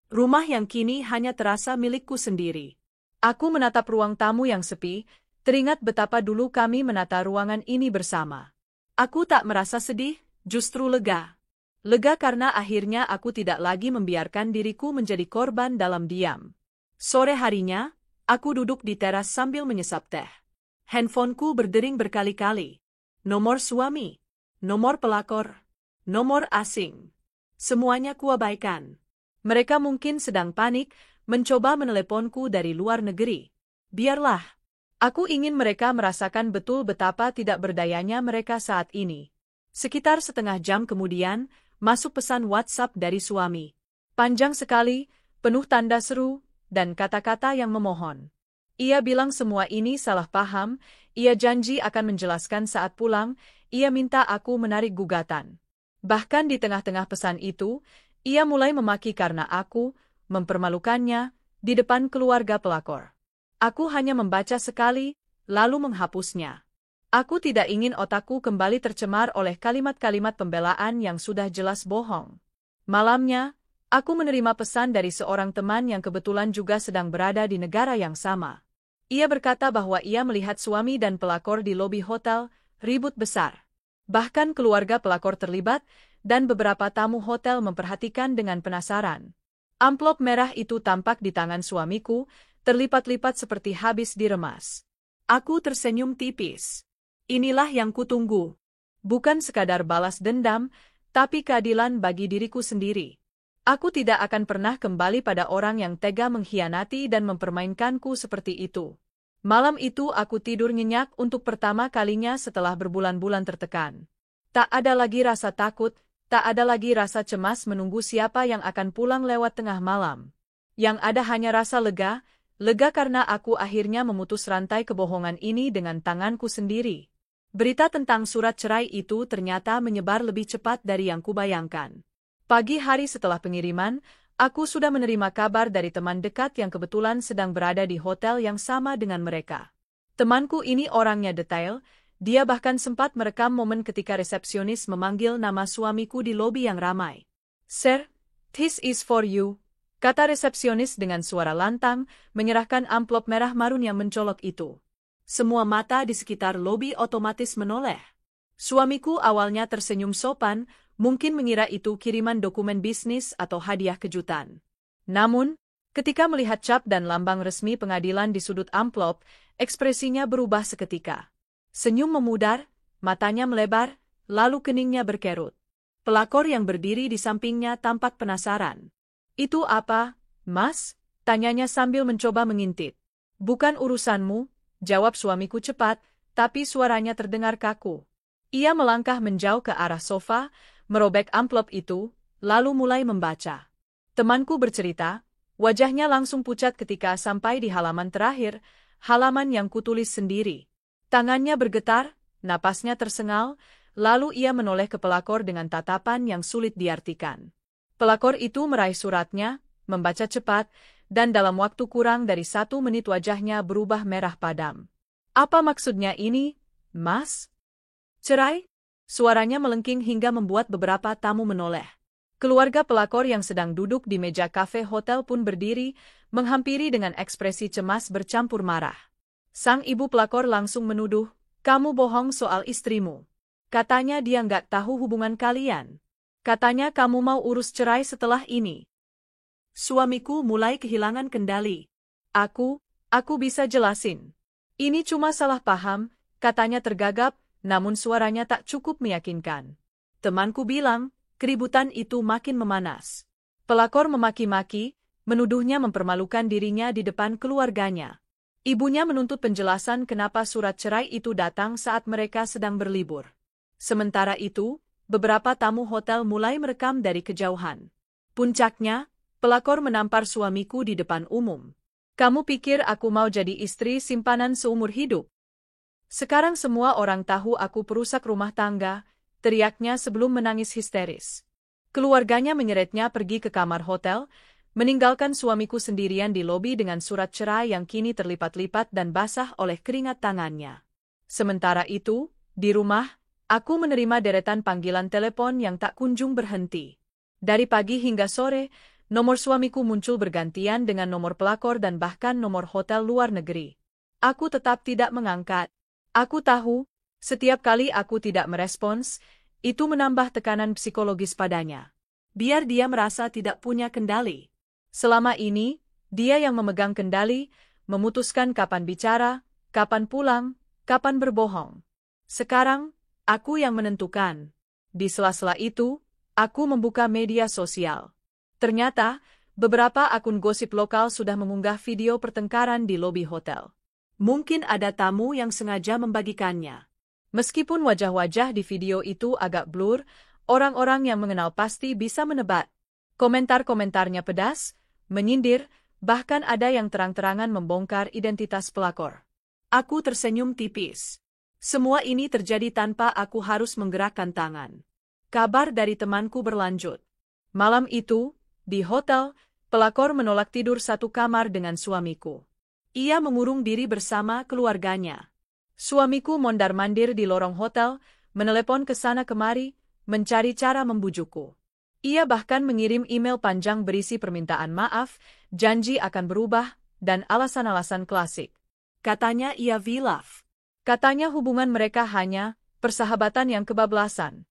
Rumah yang kini hanya terasa milikku sendiri. Aku menatap ruang tamu yang sepi, teringat betapa dulu kami menata ruangan ini bersama. Aku tak merasa sedih, justru lega. Lega karena akhirnya aku tidak lagi membiarkan diriku menjadi korban dalam diam. Sore harinya, aku duduk di teras sambil menyesap teh. Handphoneku berdering berkali-kali. Nomor suami, nomor pelakor, nomor asing. Semuanya kuabaikan. Mereka mungkin sedang panik, mencoba meneleponku dari luar negeri. Biarlah. Aku ingin mereka merasakan betul betapa tidak berdayanya mereka saat ini. Sekitar setengah jam kemudian, masuk pesan WhatsApp dari suami. Panjang sekali, penuh tanda seru, dan kata-kata yang memohon. Ia bilang semua ini salah paham, ia janji akan menjelaskan saat pulang, ia minta aku menarik gugatan. Bahkan di tengah-tengah pesan itu, ia mulai memaki karena aku mempermalukannya di depan keluarga pelakor. Aku hanya membaca sekali, lalu menghapusnya. Aku tidak ingin otakku kembali tercemar oleh kalimat-kalimat pembelaan yang sudah jelas bohong. Malamnya, aku menerima pesan dari seorang teman yang kebetulan juga sedang berada di negara yang sama. Ia berkata bahwa ia melihat suami dan pelakor di lobi hotel, ribut besar. Bahkan keluarga pelakor terlibat, dan beberapa tamu hotel memperhatikan dengan penasaran. Amplop merah itu tampak di tangan suamiku, terlipat-lipat seperti habis diremas. Aku tersenyum tipis. Inilah yang kutunggu. Bukan sekadar balas dendam, tapi keadilan bagi diriku sendiri. Aku tidak akan pernah kembali pada orang yang tega mengkhianati dan mempermainkanku seperti itu. Malam itu aku tidur nyenyak untuk pertama kalinya setelah berbulan-bulan tertekan. Tak ada lagi rasa takut, tak ada lagi rasa cemas menunggu siapa yang akan pulang lewat tengah malam. Yang ada hanya rasa lega, lega karena aku akhirnya memutus rantai kebohongan ini dengan tanganku sendiri. Berita tentang surat cerai itu ternyata menyebar lebih cepat dari yang kubayangkan. Pagi hari setelah pengiriman, aku sudah menerima kabar dari teman dekat yang kebetulan sedang berada di hotel yang sama dengan mereka. Temanku ini orangnya detail, dia bahkan sempat merekam momen ketika resepsionis memanggil nama suamiku di lobi yang ramai. "Sir, this is for you," kata resepsionis dengan suara lantang, menyerahkan amplop merah marun yang mencolok itu. Semua mata di sekitar lobi otomatis menoleh. Suamiku awalnya tersenyum sopan, mungkin mengira itu kiriman dokumen bisnis atau hadiah kejutan. Namun, ketika melihat cap dan lambang resmi pengadilan di sudut amplop, ekspresinya berubah seketika. Senyum memudar, matanya melebar, lalu keningnya berkerut. Pelakor yang berdiri di sampingnya tampak penasaran. "Itu apa, Mas?" tanyanya sambil mencoba mengintip. "Bukan urusanmu," jawab suamiku cepat, tapi suaranya terdengar kaku. Ia melangkah menjauh ke arah sofa, merobek amplop itu, lalu mulai membaca. Temanku bercerita, wajahnya langsung pucat ketika sampai di halaman terakhir, halaman yang kutulis sendiri. Tangannya bergetar, napasnya tersengal, lalu ia menoleh ke pelakor dengan tatapan yang sulit diartikan. Pelakor itu meraih suratnya, membaca cepat, dan dalam waktu kurang dari 1 menit wajahnya berubah merah padam. "Apa maksudnya ini, Mas? Cerai?" Suaranya melengking hingga membuat beberapa tamu menoleh. Keluarga pelakor yang sedang duduk di meja kafe hotel pun berdiri, menghampiri dengan ekspresi cemas bercampur marah. Sang ibu pelakor langsung menuduh, "Kamu bohong soal istrimu. Katanya dia nggak tahu hubungan kalian. Katanya kamu mau urus cerai setelah ini." Suamiku mulai kehilangan kendali. Aku bisa jelasin. "Ini cuma salah paham," katanya tergagap, namun suaranya tak cukup meyakinkan. Temanku bilang, keributan itu makin memanas. Pelakor memaki-maki, menuduhnya mempermalukan dirinya di depan keluarganya. Ibunya menuntut penjelasan kenapa surat cerai itu datang saat mereka sedang berlibur. Sementara itu, beberapa tamu hotel mulai merekam dari kejauhan. Puncaknya, pelakor menampar suamiku di depan umum. "Kamu pikir aku mau jadi istri simpanan seumur hidup? Sekarang semua orang tahu aku perusak rumah tangga," teriaknya sebelum menangis histeris. Keluarganya menyeretnya pergi ke kamar hotel, meninggalkan suamiku sendirian di lobi dengan surat cerai yang kini terlipat-lipat dan basah oleh keringat tangannya. Sementara itu, di rumah, aku menerima deretan panggilan telepon yang tak kunjung berhenti. Dari pagi hingga sore, nomor suamiku muncul bergantian dengan nomor pelakor dan bahkan nomor hotel luar negeri. Aku tetap tidak mengangkat. Aku tahu, setiap kali aku tidak merespons, itu menambah tekanan psikologis padanya. Biar dia merasa tidak punya kendali. Selama ini, dia yang memegang kendali, memutuskan kapan bicara, kapan pulang, kapan berbohong. Sekarang, aku yang menentukan. Di sela-sela itu, aku membuka media sosial. Ternyata, beberapa akun gosip lokal sudah mengunggah video pertengkaran di lobi hotel. Mungkin ada tamu yang sengaja membagikannya. Meskipun wajah-wajah di video itu agak blur, orang-orang yang mengenal pasti bisa menebak. Komentar-komentarnya pedas, menyindir, bahkan ada yang terang-terangan membongkar identitas pelakor. Aku tersenyum tipis. Semua ini terjadi tanpa aku harus menggerakkan tangan. Kabar dari temanku berlanjut. Malam itu, di hotel, pelakor menolak tidur satu kamar dengan suamiku. Ia mengurung diri bersama keluarganya. Suamiku mondar-mandir di lorong hotel, menelepon ke sana kemari, mencari cara membujukku. Ia bahkan mengirim email panjang berisi permintaan maaf, janji akan berubah, dan alasan-alasan klasik. Katanya ia hilaf. Katanya hubungan mereka hanya persahabatan yang kebablasan.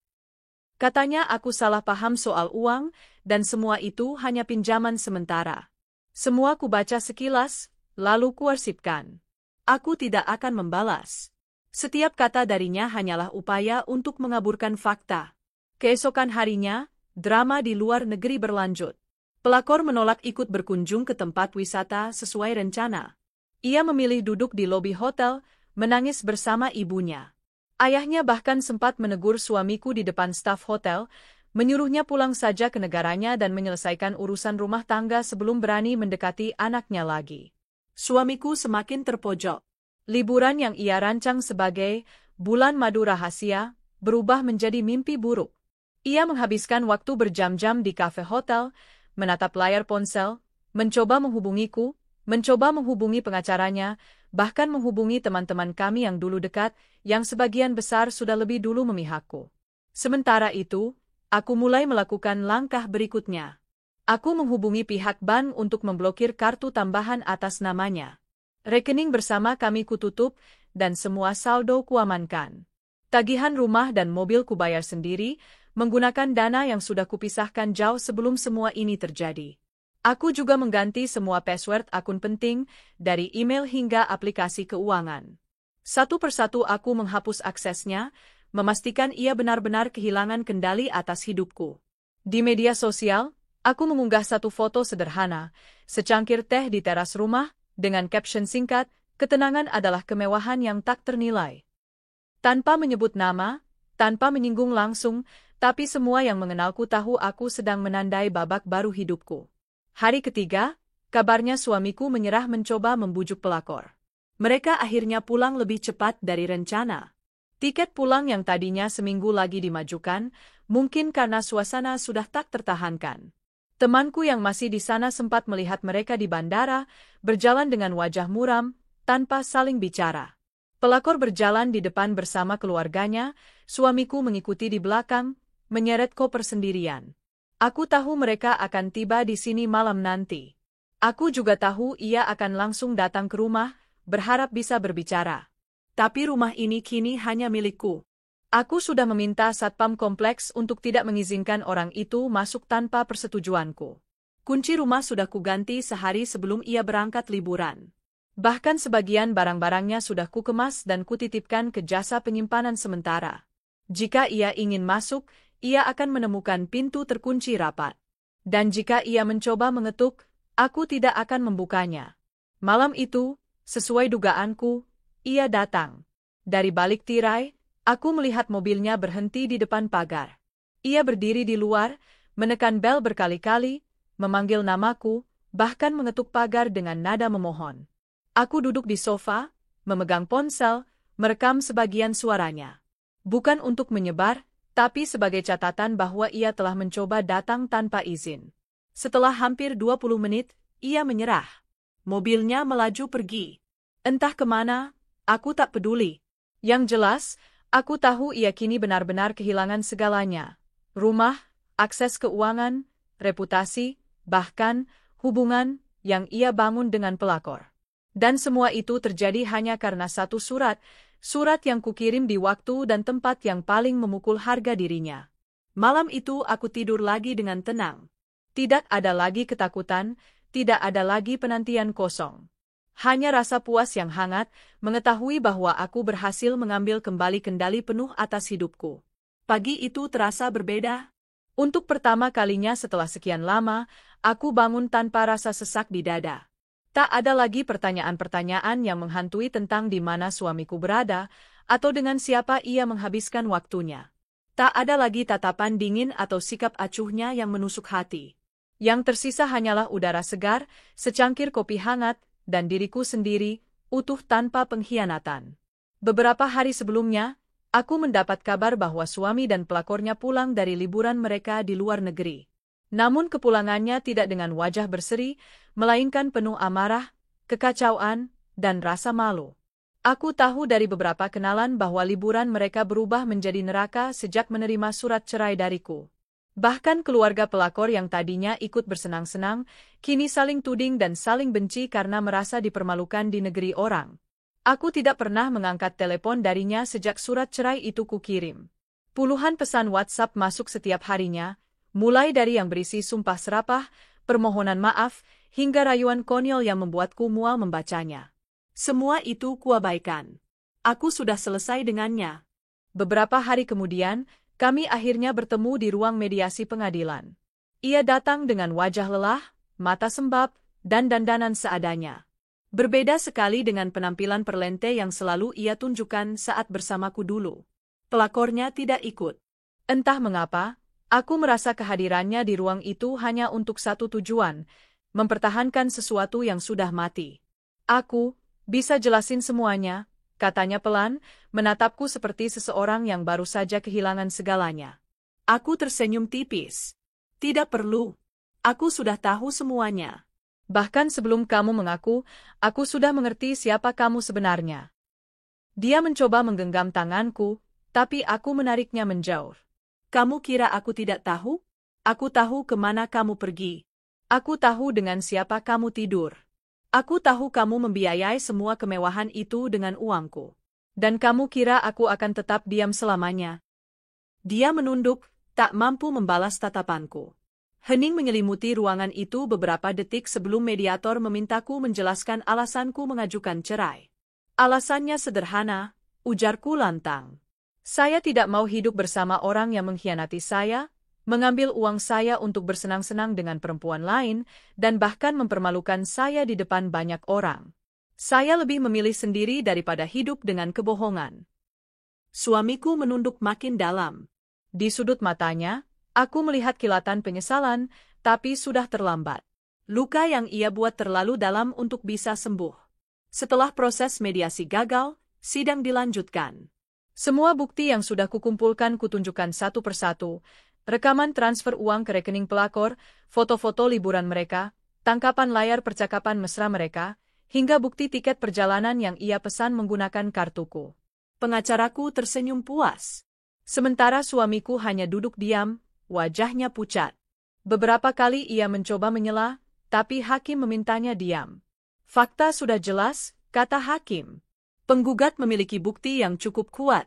Katanya aku salah paham soal uang, dan semua itu hanya pinjaman sementara. Semua kubaca sekilas, lalu kuarsipkan. Aku tidak akan membalas. Setiap kata darinya hanyalah upaya untuk mengaburkan fakta. Keesokan harinya, drama di luar negeri berlanjut. Pelakor menolak ikut berkunjung ke tempat wisata sesuai rencana. Ia memilih duduk di lobi hotel, menangis bersama ibunya. Ayahnya bahkan sempat menegur suamiku di depan staf hotel, menyuruhnya pulang saja ke negaranya dan menyelesaikan urusan rumah tangga sebelum berani mendekati anaknya lagi. Suamiku semakin terpojok. Liburan yang ia rancang sebagai bulan madu rahasia, berubah menjadi mimpi buruk. Ia menghabiskan waktu berjam-jam di kafe hotel, menatap layar ponsel, mencoba menghubungiku, mencoba menghubungi pengacaranya, bahkan menghubungi teman-teman kami yang dulu dekat, yang sebagian besar sudah lebih dulu memihakku. Sementara itu, aku mulai melakukan langkah berikutnya. Aku menghubungi pihak bank untuk memblokir kartu tambahan atas namanya. Rekening bersama kami kututup, dan semua saldo kuamankan. Tagihan rumah dan mobil kubayar sendiri, menggunakan dana yang sudah kupisahkan jauh sebelum semua ini terjadi. Aku juga mengganti semua password akun penting, dari email hingga aplikasi keuangan. Satu persatu aku menghapus aksesnya, memastikan ia benar-benar kehilangan kendali atas hidupku. Di media sosial, aku mengunggah satu foto sederhana, secangkir teh di teras rumah, dengan caption singkat, "Ketenangan adalah kemewahan yang tak ternilai." Tanpa menyebut nama, tanpa menyinggung langsung, tapi semua yang mengenalku tahu aku sedang menandai babak baru hidupku. Hari ketiga, kabarnya suamiku menyerah mencoba membujuk pelakor. Mereka akhirnya pulang lebih cepat dari rencana. Tiket pulang yang tadinya seminggu lagi dimajukan, mungkin karena suasana sudah tak tertahankan. Temanku yang masih di sana sempat melihat mereka di bandara, berjalan dengan wajah muram, tanpa saling bicara. Pelakor berjalan di depan bersama keluarganya, suamiku mengikuti di belakang, menyeret koper sendirian. Aku tahu mereka akan tiba di sini malam nanti. Aku juga tahu ia akan langsung datang ke rumah, berharap bisa berbicara. Tapi rumah ini kini hanya milikku. Aku sudah meminta satpam kompleks untuk tidak mengizinkan orang itu masuk tanpa persetujuanku. Kunci rumah sudah kuganti sehari sebelum ia berangkat liburan. Bahkan sebagian barang-barangnya sudah kukemas dan kutitipkan ke jasa penyimpanan sementara. Jika ia ingin masuk, ia akan menemukan pintu terkunci rapat. Dan jika ia mencoba mengetuk, aku tidak akan membukanya. Malam itu, sesuai dugaanku, ia datang. Dari balik tirai, aku melihat mobilnya berhenti di depan pagar. Ia berdiri di luar, menekan bel berkali-kali, memanggil namaku, bahkan mengetuk pagar dengan nada memohon. Aku duduk di sofa, memegang ponsel, merekam sebagian suaranya. Bukan untuk menyebar, tapi sebagai catatan bahwa ia telah mencoba datang tanpa izin. Setelah hampir 20 menit, ia menyerah. Mobilnya melaju pergi. Entah kemana, aku tak peduli. Yang jelas, aku tahu ia kini benar-benar kehilangan segalanya. Rumah, akses keuangan, reputasi, bahkan hubungan yang ia bangun dengan pelakor. Dan semua itu terjadi hanya karena satu surat yang kukirim di waktu dan tempat yang paling memukul harga dirinya. Malam itu aku tidur lagi dengan tenang. Tidak ada lagi ketakutan, tidak ada lagi penantian kosong. Hanya rasa puas yang hangat, mengetahui bahwa aku berhasil mengambil kembali kendali penuh atas hidupku. Pagi itu terasa berbeda. Untuk pertama kalinya setelah sekian lama, aku bangun tanpa rasa sesak di dada. Tak ada lagi pertanyaan-pertanyaan yang menghantui tentang di mana suamiku berada, atau dengan siapa ia menghabiskan waktunya. Tak ada lagi tatapan dingin atau sikap acuhnya yang menusuk hati. Yang tersisa hanyalah udara segar, secangkir kopi hangat, dan diriku sendiri, utuh tanpa pengkhianatan. Beberapa hari sebelumnya, aku mendapat kabar bahwa suami dan pelakornya pulang dari liburan mereka di luar negeri. Namun kepulangannya tidak dengan wajah berseri, melainkan penuh amarah, kekacauan, dan rasa malu. Aku tahu dari beberapa kenalan bahwa liburan mereka berubah menjadi neraka sejak menerima surat cerai dariku. Bahkan keluarga pelakor yang tadinya ikut bersenang-senang, kini saling tuding dan saling benci karena merasa dipermalukan di negeri orang. Aku tidak pernah mengangkat telepon darinya sejak surat cerai itu kukirim. Puluhan pesan WhatsApp masuk setiap harinya, mulai dari yang berisi sumpah serapah, permohonan maaf, hingga rayuan konyol yang membuatku mual membacanya. Semua itu kuabaikan. Aku sudah selesai dengannya. Beberapa hari kemudian, kami akhirnya bertemu di ruang mediasi pengadilan. Ia datang dengan wajah lelah, mata sembab, dan dandanan seadanya. Berbeda sekali dengan penampilan perlente yang selalu ia tunjukkan saat bersamaku dulu. Pelakornya tidak ikut. Entah mengapa, aku merasa kehadirannya di ruang itu hanya untuk satu tujuan, mempertahankan sesuatu yang sudah mati. Aku bisa jelasin semuanya, katanya pelan, menatapku seperti seseorang yang baru saja kehilangan segalanya. Aku tersenyum tipis. Tidak perlu. Aku sudah tahu semuanya. Bahkan sebelum kamu mengaku, aku sudah mengerti siapa kamu sebenarnya. Dia mencoba menggenggam tanganku, tapi aku menariknya menjauh. Kamu kira aku tidak tahu? Aku tahu kemana kamu pergi. Aku tahu dengan siapa kamu tidur. Aku tahu kamu membiayai semua kemewahan itu dengan uangku. Dan kamu kira aku akan tetap diam selamanya. Dia menunduk, tak mampu membalas tatapanku. Hening menyelimuti ruangan itu beberapa detik sebelum mediator memintaku menjelaskan alasanku mengajukan cerai. Alasannya sederhana, ujarku lantang. Saya tidak mau hidup bersama orang yang mengkhianati saya, mengambil uang saya untuk bersenang-senang dengan perempuan lain, dan bahkan mempermalukan saya di depan banyak orang. Saya lebih memilih sendiri daripada hidup dengan kebohongan. Suamiku menunduk makin dalam. Di sudut matanya, aku melihat kilatan penyesalan, tapi sudah terlambat. Luka yang ia buat terlalu dalam untuk bisa sembuh. Setelah proses mediasi gagal, sidang dilanjutkan. Semua bukti yang sudah kukumpulkan kutunjukkan satu persatu, rekaman transfer uang ke rekening pelakor, foto-foto liburan mereka, tangkapan layar percakapan mesra mereka, hingga bukti tiket perjalanan yang ia pesan menggunakan kartuku. Pengacaraku tersenyum puas. Sementara suamiku hanya duduk diam, wajahnya pucat. Beberapa kali ia mencoba menyela, tapi hakim memintanya diam. Fakta sudah jelas, kata hakim. Penggugat memiliki bukti yang cukup kuat.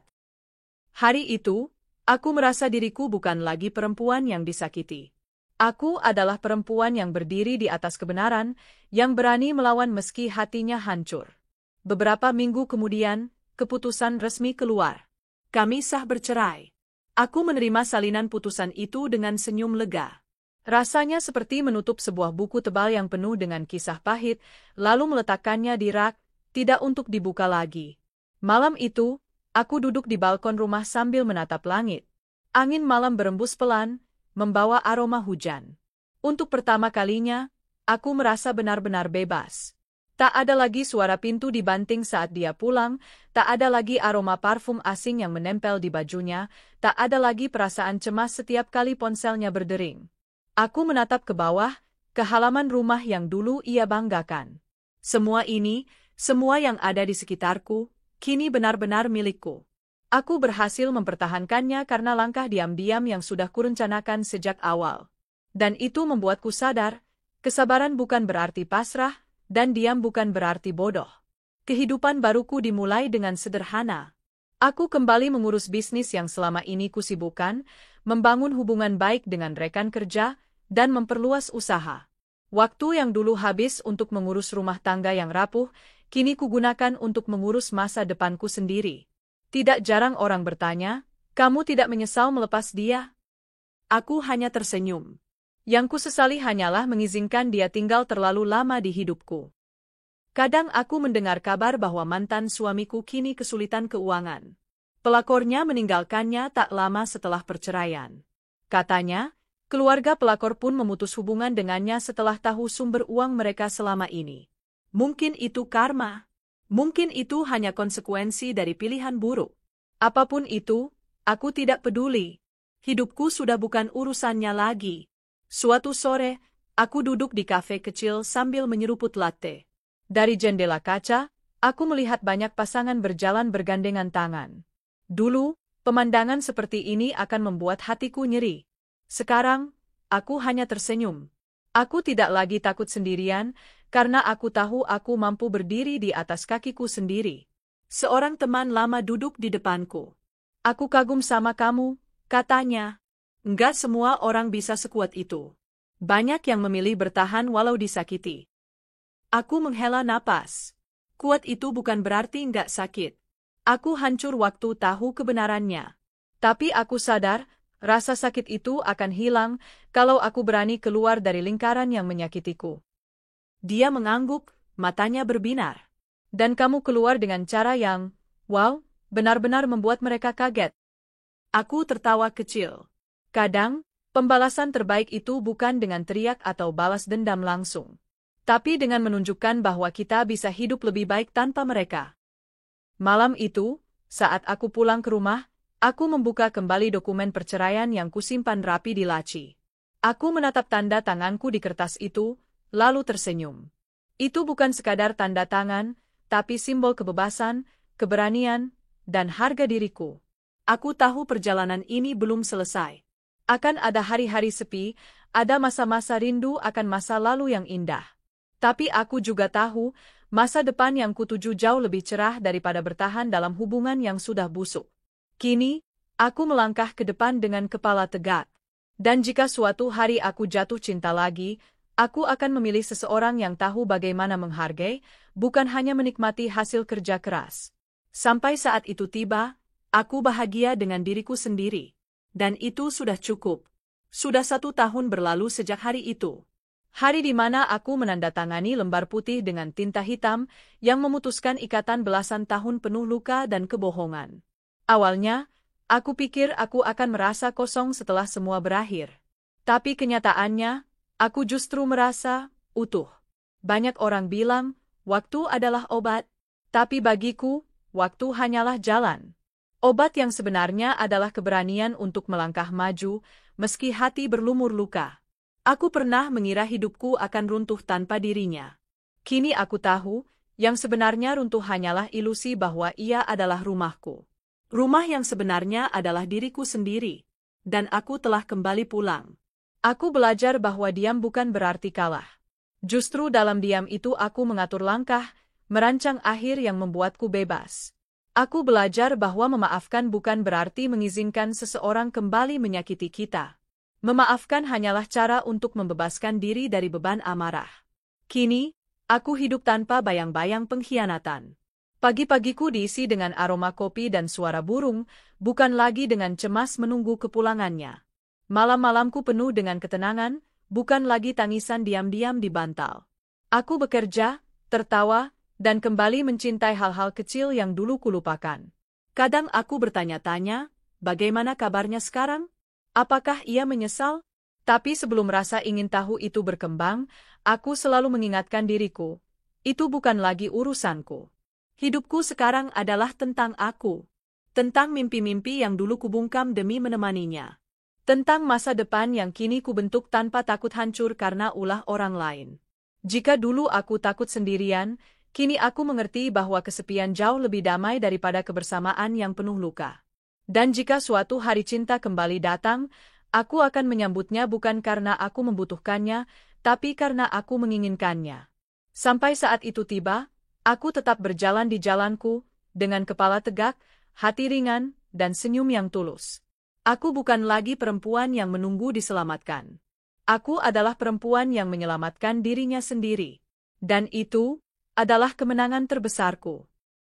Hari itu, aku merasa diriku bukan lagi perempuan yang disakiti. Aku adalah perempuan yang berdiri di atas kebenaran, yang berani melawan meski hatinya hancur. Beberapa minggu kemudian, keputusan resmi keluar. Kami sah bercerai. Aku menerima salinan putusan itu dengan senyum lega. Rasanya seperti menutup sebuah buku tebal yang penuh dengan kisah pahit, lalu meletakkannya di rak, tidak untuk dibuka lagi. Malam itu, aku duduk di balkon rumah sambil menatap langit. Angin malam berembus pelan, membawa aroma hujan. Untuk pertama kalinya, aku merasa benar-benar bebas. Tak ada lagi suara pintu dibanting saat dia pulang, tak ada lagi aroma parfum asing yang menempel di bajunya, tak ada lagi perasaan cemas setiap kali ponselnya berdering. Aku menatap ke bawah, ke halaman rumah yang dulu ia banggakan. Semua ini, semua yang ada di sekitarku, kini benar-benar milikku. Aku berhasil mempertahankannya karena langkah diam-diam yang sudah kurencanakan sejak awal. Dan itu membuatku sadar, kesabaran bukan berarti pasrah, dan diam bukan berarti bodoh. Kehidupan baruku dimulai dengan sederhana. Aku kembali mengurus bisnis yang selama ini kusibukkan, membangun hubungan baik dengan rekan kerja, dan memperluas usaha. Waktu yang dulu habis untuk mengurus rumah tangga yang rapuh, kini kugunakan untuk mengurus masa depanku sendiri. Tidak jarang orang bertanya, kamu tidak menyesal melepas dia? Aku hanya tersenyum. Yang kusesali hanyalah mengizinkan dia tinggal terlalu lama di hidupku. Kadang aku mendengar kabar bahwa mantan suamiku kini kesulitan keuangan. Pelakornya meninggalkannya tak lama setelah perceraian. Katanya, keluarga pelakor pun memutus hubungan dengannya setelah tahu sumber uang mereka selama ini. Mungkin itu karma. Mungkin itu hanya konsekuensi dari pilihan buruk. Apapun itu, aku tidak peduli. Hidupku sudah bukan urusannya lagi. Suatu sore, aku duduk di kafe kecil sambil menyeruput latte. Dari jendela kaca, aku melihat banyak pasangan berjalan bergandengan tangan. Dulu, pemandangan seperti ini akan membuat hatiku nyeri. Sekarang, aku hanya tersenyum. Aku tidak lagi takut sendirian, karena aku tahu aku mampu berdiri di atas kakiku sendiri. Seorang teman lama duduk di depanku. Aku kagum sama kamu, katanya. Enggak semua orang bisa sekuat itu. Banyak yang memilih bertahan walau disakiti. Aku menghela napas. Kuat itu bukan berarti enggak sakit. Aku hancur waktu tahu kebenarannya. Tapi aku sadar, rasa sakit itu akan hilang kalau aku berani keluar dari lingkaran yang menyakitiku. Dia mengangguk, matanya berbinar. Dan kamu keluar dengan cara yang, wow, benar-benar membuat mereka kaget. Aku tertawa kecil. Kadang, pembalasan terbaik itu bukan dengan teriak atau balas dendam langsung. Tapi dengan menunjukkan bahwa kita bisa hidup lebih baik tanpa mereka. Malam itu, saat aku pulang ke rumah, aku membuka kembali dokumen perceraian yang kusimpan rapi di laci. Aku menatap tanda tanganku di kertas itu, lalu tersenyum. Itu bukan sekadar tanda tangan, tapi simbol kebebasan, keberanian, dan harga diriku. Aku tahu perjalanan ini belum selesai. Akan ada hari-hari sepi, ada masa-masa rindu akan masa lalu yang indah. Tapi aku juga tahu, masa depan yang kutuju jauh lebih cerah daripada bertahan dalam hubungan yang sudah busuk. Kini, aku melangkah ke depan dengan kepala tegak. Dan jika suatu hari aku jatuh cinta lagi, aku akan memilih seseorang yang tahu bagaimana menghargai, bukan hanya menikmati hasil kerja keras. Sampai saat itu tiba, aku bahagia dengan diriku sendiri. Dan itu sudah cukup. Sudah 1 tahun berlalu sejak hari itu. Hari di mana aku menandatangani lembar putih dengan tinta hitam yang memutuskan ikatan belasan tahun penuh luka dan kebohongan. Awalnya, aku pikir aku akan merasa kosong setelah semua berakhir. Tapi kenyataannya, aku justru merasa utuh. Banyak orang bilang, waktu adalah obat, tapi bagiku, waktu hanyalah jalan. Obat yang sebenarnya adalah keberanian untuk melangkah maju, meski hati berlumur luka. Aku pernah mengira hidupku akan runtuh tanpa dirinya. Kini aku tahu, yang sebenarnya runtuh hanyalah ilusi bahwa ia adalah rumahku. Rumah yang sebenarnya adalah diriku sendiri. Dan aku telah kembali pulang. Aku belajar bahwa diam bukan berarti kalah. Justru dalam diam itu aku mengatur langkah, merancang akhir yang membuatku bebas. Aku belajar bahwa memaafkan bukan berarti mengizinkan seseorang kembali menyakiti kita. Memaafkan hanyalah cara untuk membebaskan diri dari beban amarah. Kini, aku hidup tanpa bayang-bayang pengkhianatan. Pagi-pagiku diisi dengan aroma kopi dan suara burung, bukan lagi dengan cemas menunggu kepulangannya. Malam-malamku penuh dengan ketenangan, bukan lagi tangisan diam-diam di bantal. Aku bekerja, tertawa, dan kembali mencintai hal-hal kecil yang dulu kulupakan. Kadang aku bertanya-tanya, bagaimana kabarnya sekarang? Apakah ia menyesal? Tapi sebelum rasa ingin tahu itu berkembang, aku selalu mengingatkan diriku, itu bukan lagi urusanku. Hidupku sekarang adalah tentang aku. Tentang mimpi-mimpi yang dulu kubungkam demi menemaninya. Tentang masa depan yang kini kubentuk tanpa takut hancur karena ulah orang lain. Jika dulu aku takut sendirian, kini aku mengerti bahwa kesepian jauh lebih damai daripada kebersamaan yang penuh luka. Dan jika suatu hari cinta kembali datang, aku akan menyambutnya bukan karena aku membutuhkannya, tapi karena aku menginginkannya. Sampai saat itu tiba, aku tetap berjalan di jalanku, dengan kepala tegak, hati ringan, dan senyum yang tulus. Aku bukan lagi perempuan yang menunggu diselamatkan. Aku adalah perempuan yang menyelamatkan dirinya sendiri. Dan itu adalah kemenangan terbesarku.